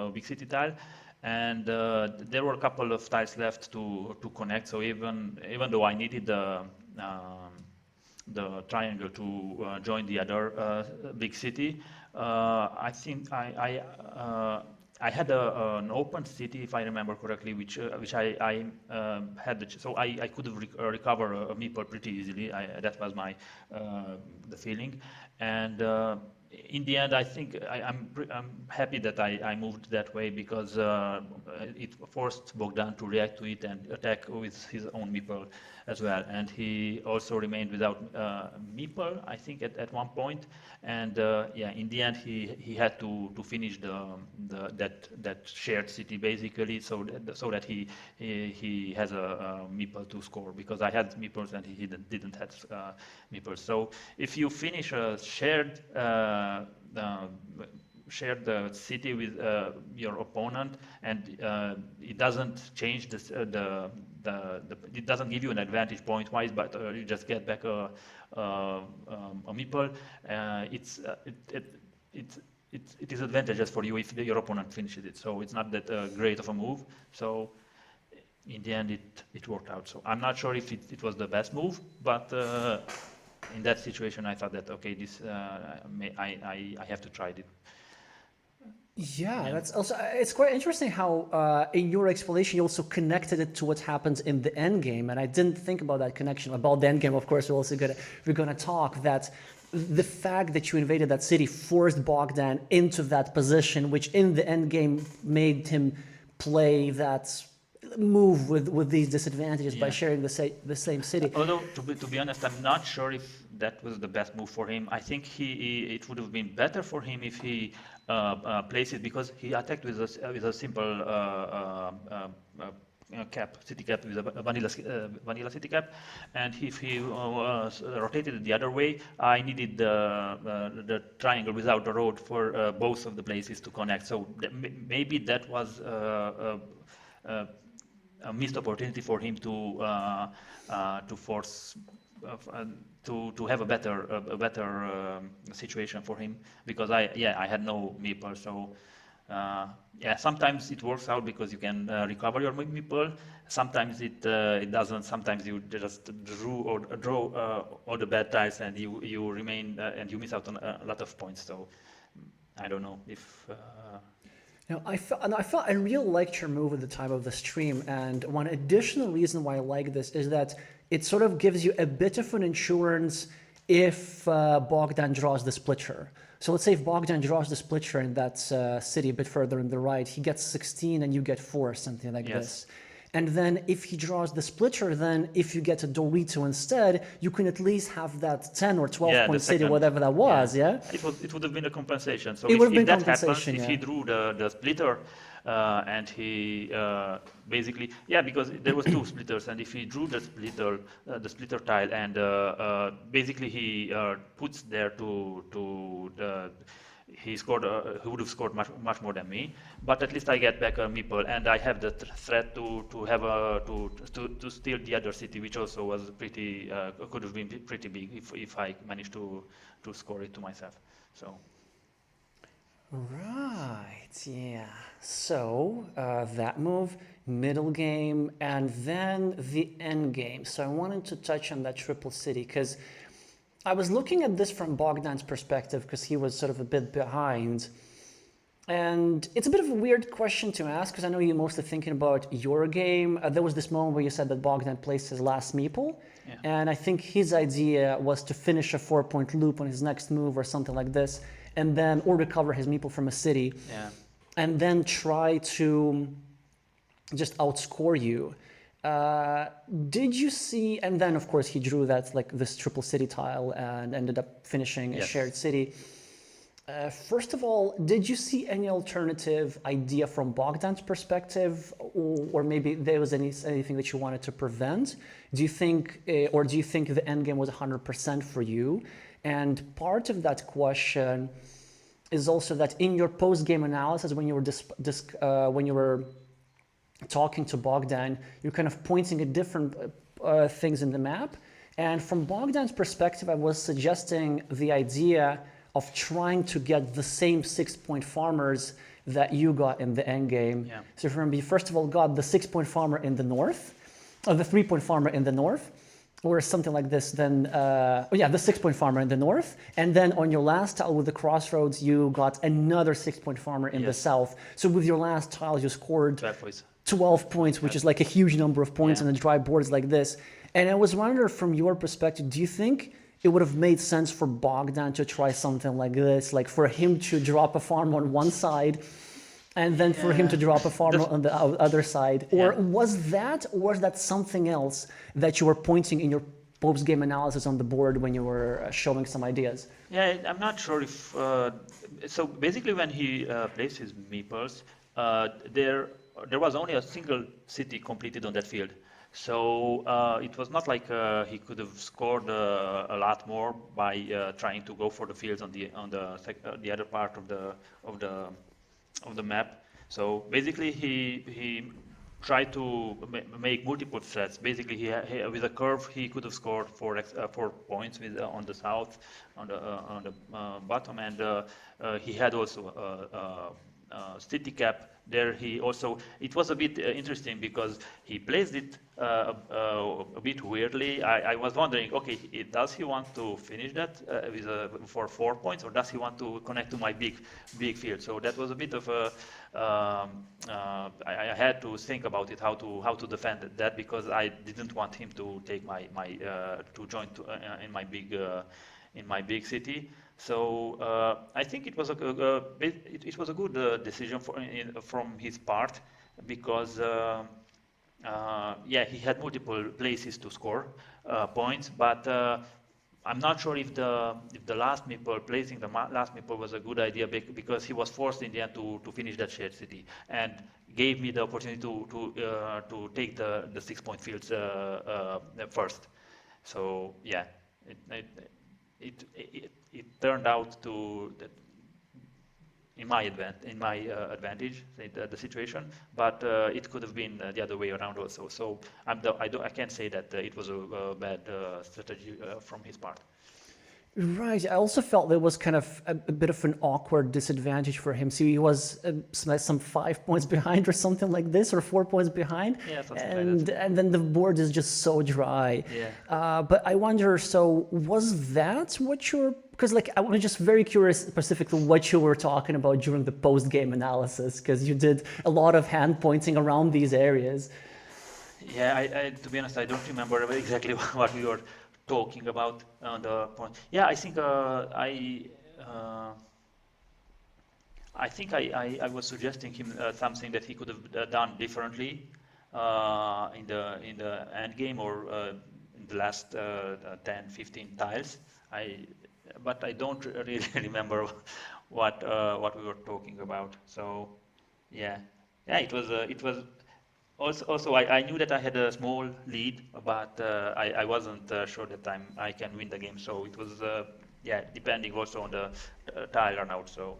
a big city tile. And there were a couple of tiles left to connect. So even though I needed the triangle to join the other big city, I think I had an open city, if I remember correctly, which I had. So I could have recover a meeple pretty easily. That was the feeling, and in the end, I think I'm happy that I moved that way, because it forced Bogdan to react to it and attack with his own meeple as well. And he also remained without meeple, I think, at one point. And in the end, he had to finish that shared city basically, so that he has a meeple to score, because I had meeples and he didn't have meeples. So if you finish a share the city with your opponent, and it doesn't change this, it doesn't give you an advantage point wise, but you just get back a meeple. It is advantageous for you if your opponent finishes it. So it's not that great of a move. So in the end, it worked out. So I'm not sure if it was the best move, but in that situation, I thought that okay, this I have to try it. Yeah, Yeah. that's also it's quite interesting how in your explanation you also connected it to what happens in the end game, and I didn't think about that connection. About the end game, of course, we're gonna talk that the fact that you invaded that city forced Bogdan into that position, which in the end game made him play that move with these disadvantages by Yeah. sharing the same city. Although to be honest, I'm not sure if that was the best move for him. I think it would have been better for him if he plays it, because he attacked with a simple cap, city cap, with a vanilla city cap, and if he rotated it the other way, I needed the triangle without the road for both of the places to connect. So maybe that was a missed opportunity for him to force to have a better situation for him, because I had no meeple. So yeah, sometimes it works out because you can recover your meeple. Sometimes it doesn't. Sometimes you just draw all the bad tiles, and you remain and you miss out on a lot of points. So I don't know if. Now, I really liked your move at the time of the stream, and one additional reason why I like this is that it sort of gives you a bit of an insurance if Bogdan draws the splitter. So let's say if Bogdan draws the splitter in that city a bit further on the right, he gets 16 and you get 4, something like Yes. this. And then if he draws the splitter, then if you get a Dorito instead, you can at least have that 10 or 12 Yeah, the point city, second. whatever that was, yeah? It would have been a compensation. So It would have if been that happens, compensation, if he yeah. drew the splitter, and he basically, yeah, because there was two splitters, and if he drew the splitter tile, and basically he puts there he scored. He would have scored much more than me, but at least I get back a meeple, and I have the threat to have to steal the other city, which also was pretty could have been pretty big if I managed to score it to myself. So Right, yeah. So that move, middle game, and then the end game. So I wanted to touch on that triple city because I was looking at this from Bogdan's perspective because he was sort of a bit behind. And it's a bit of a weird question to ask because I know you're mostly thinking about your game. There was this moment where you said that Bogdan placed his last meeple. yeah. And I think his idea was to finish a 4-point loop on his next move or something like this, and then or recover his meeple from a city, Yeah. and then try to just outscore you. Did you see? And then of course he drew that like this triple city tile and ended up finishing a Yes. shared city. First of all, did you see any alternative idea from Bogdan's perspective, or maybe there was anything that you wanted to prevent? Do you think, or do you think the endgame was 100% for you? And part of that question is also that in your post-game analysis, when you were talking to Bogdan, you're kind of pointing at different things in the map. And from Bogdan's perspective, I was suggesting the idea of trying to get the same 6-point farmers that you got in the end game. Yeah. So if you remember, you first of all got the 6-point farmer in the north, or the 3-point farmer in the north, or something like this, then, the 6-point farmer in the north. And then on your last tile with the crossroads, you got another 6-point farmer in the Yes. south. So with your last tile, you scored 12 points. 12 points, which is like a huge number of points Yeah. on a dry boards like this. And I was wondering from your perspective, do you think it would have made sense for Bogdan to try something like this, like for him to drop a farm on one side and then for him to drop a farmer on the other side? Or was that something else that you were pointing in your post-game analysis on the board when you were showing some ideas? Yeah, I'm not sure if. So basically, when he placed his meeples, there was only a single city completed on that field. So it was not like he could have scored a lot more by trying to go for the fields on the other part of the of the map. So basically, he tried to make multiple threats. Basically, with a curve he could have scored 4 points with on the south, on the bottom, and he had also city cap. There he also, it was a bit interesting because he placed it a bit weirdly. I was wondering, okay, does he want to finish that for 4 points, or does he want to connect to my big field? So that was a bit of a I had to think about it, how to defend that, because I didn't want him to take my to join in my big city. So I think it was it was a good decision from his part, because yeah, he had multiple places to score points, but I'm not sure if the last meeple, placing the last meeple, was a good idea, because he was forced in the end to finish that shared city, and gave me the opportunity to take the 6 point fields first. So yeah, it it, it turned out to that in my advantage, the situation, but it could have been the other way around also. So I can't say that it was a bad strategy from his part. Right. I also felt there was kind of a bit of an awkward disadvantage for him. So he was some 5 points behind or something like this, or 4 points behind. Yeah, something like And that. and then the board is just so dry. Yeah. But I wonder, so was that what you're, because like I was just very curious specifically what you were talking about during the post-game analysis, because you did a lot of hand pointing around these areas. Yeah, to be honest, I don't remember exactly what we were talking about on the point. Yeah, uh, I think I was suggesting him something that he could have done differently in the end game, or in the last 10, 15 tiles. I but I don't really remember what we were talking about. So yeah, yeah, it was also, I knew that I had a small lead, but I wasn't sure that I can win the game. So it was yeah, depending also on the tile run out. So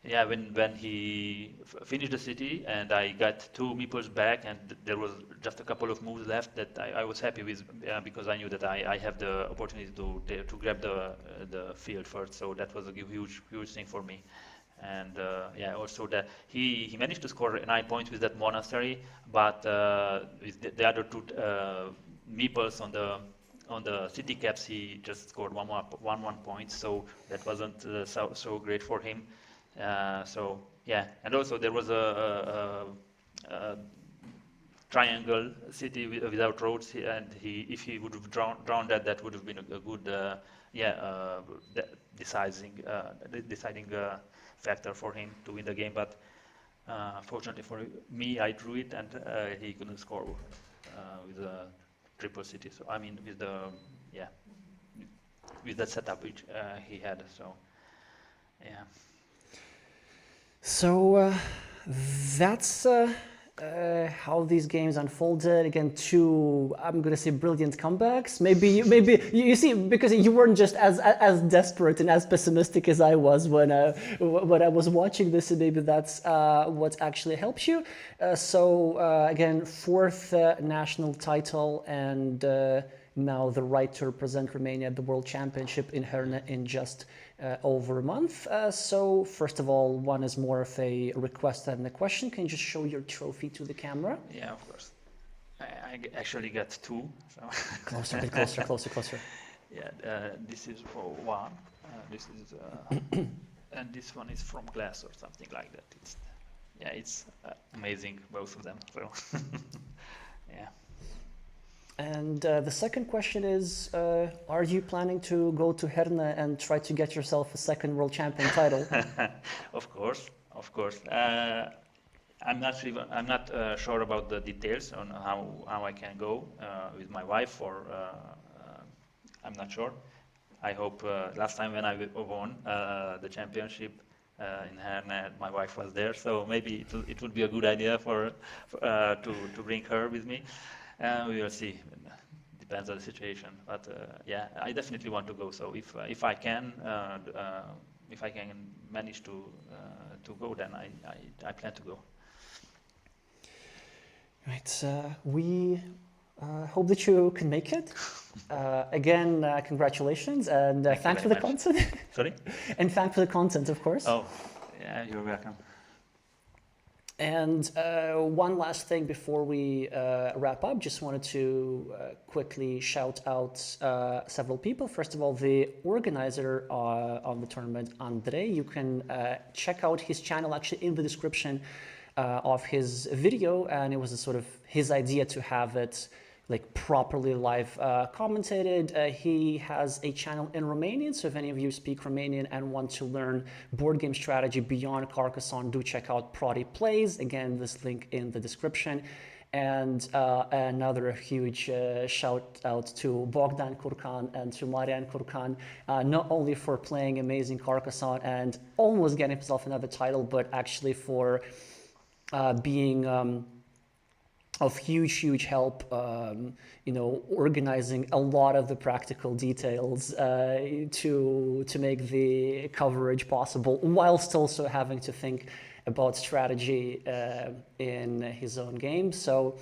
yeah, when he finished the city and I got two meeples back, and there was just a couple of moves left, that I was happy with, because I knew that I have the opportunity to grab the field first. So that was a huge thing for me. And yeah, also that he managed to score 9 points with that monastery, but with the other two meeples on the city caps, he just scored one point. So that wasn't so great for him. So yeah, and also there was a triangle city without roads, and if he would have drawn that, that would have been a good yeah, deciding factor for him to win the game. But fortunately for me, I drew it, and he couldn't score with a triple city. So I mean, with the yeah, with that setup which he had. So yeah. So that's how these games unfolded. Again, two, I'm gonna say, brilliant comebacks. Maybe you see, because you weren't just as desperate and as pessimistic as I was when I was watching this, and maybe that's what actually helps you. So again, fourth national title, and now the right to represent Romania at the World Championship in Herne in just over a month. So first of all, one is more of a request than a question. Can you just show your trophy to the camera? Yeah, of course. I actually got two. So Closer, a bit closer, closer, closer. yeah, this is for one. This is and this one is from glass or something like that. It's yeah, it's amazing, both of them. So yeah. And the second question is, are you planning to go to Herne and try to get yourself a second world champion title? Of course, of course. I'm not sure about the details on how I can go with my wife, or I'm not sure. I hope last time when I won the championship, in Herne. My wife was there, so maybe it would be a good idea to bring her with me. We will see. Depends on the situation, but yeah, I definitely want to go. So if I can, if I can manage to go, then I plan to go. Right. We hope that you can make it. Again, congratulations and Thank you thanks for very the much. content. Sorry? And thanks for the content, of course. Oh, yeah, you're welcome. And one last thing before we wrap up, just wanted to quickly shout out several people. First of all, the organizer on the tournament, Andre. You can check out his channel actually in the description of his video, and it was a sort of his idea to have it like properly live commentated. He has a channel in Romanian, so if any of you speak Romanian and want to learn board game strategy beyond Carcassonne, do check out Prodi Plays. Again, this link in the description. And another huge shout out to Bogdan Curcan and to Marian Curcan, not only for playing amazing Carcassonne and almost getting himself another title, but actually for being of huge help, organizing a lot of the practical details to make the coverage possible, whilst also having to think about strategy in his own game. So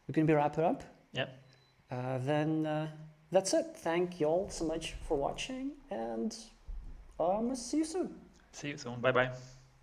we're going to be wrapping up. Yeah. Then that's it. Thank you all so much for watching, and see you soon. See you soon. Bye bye.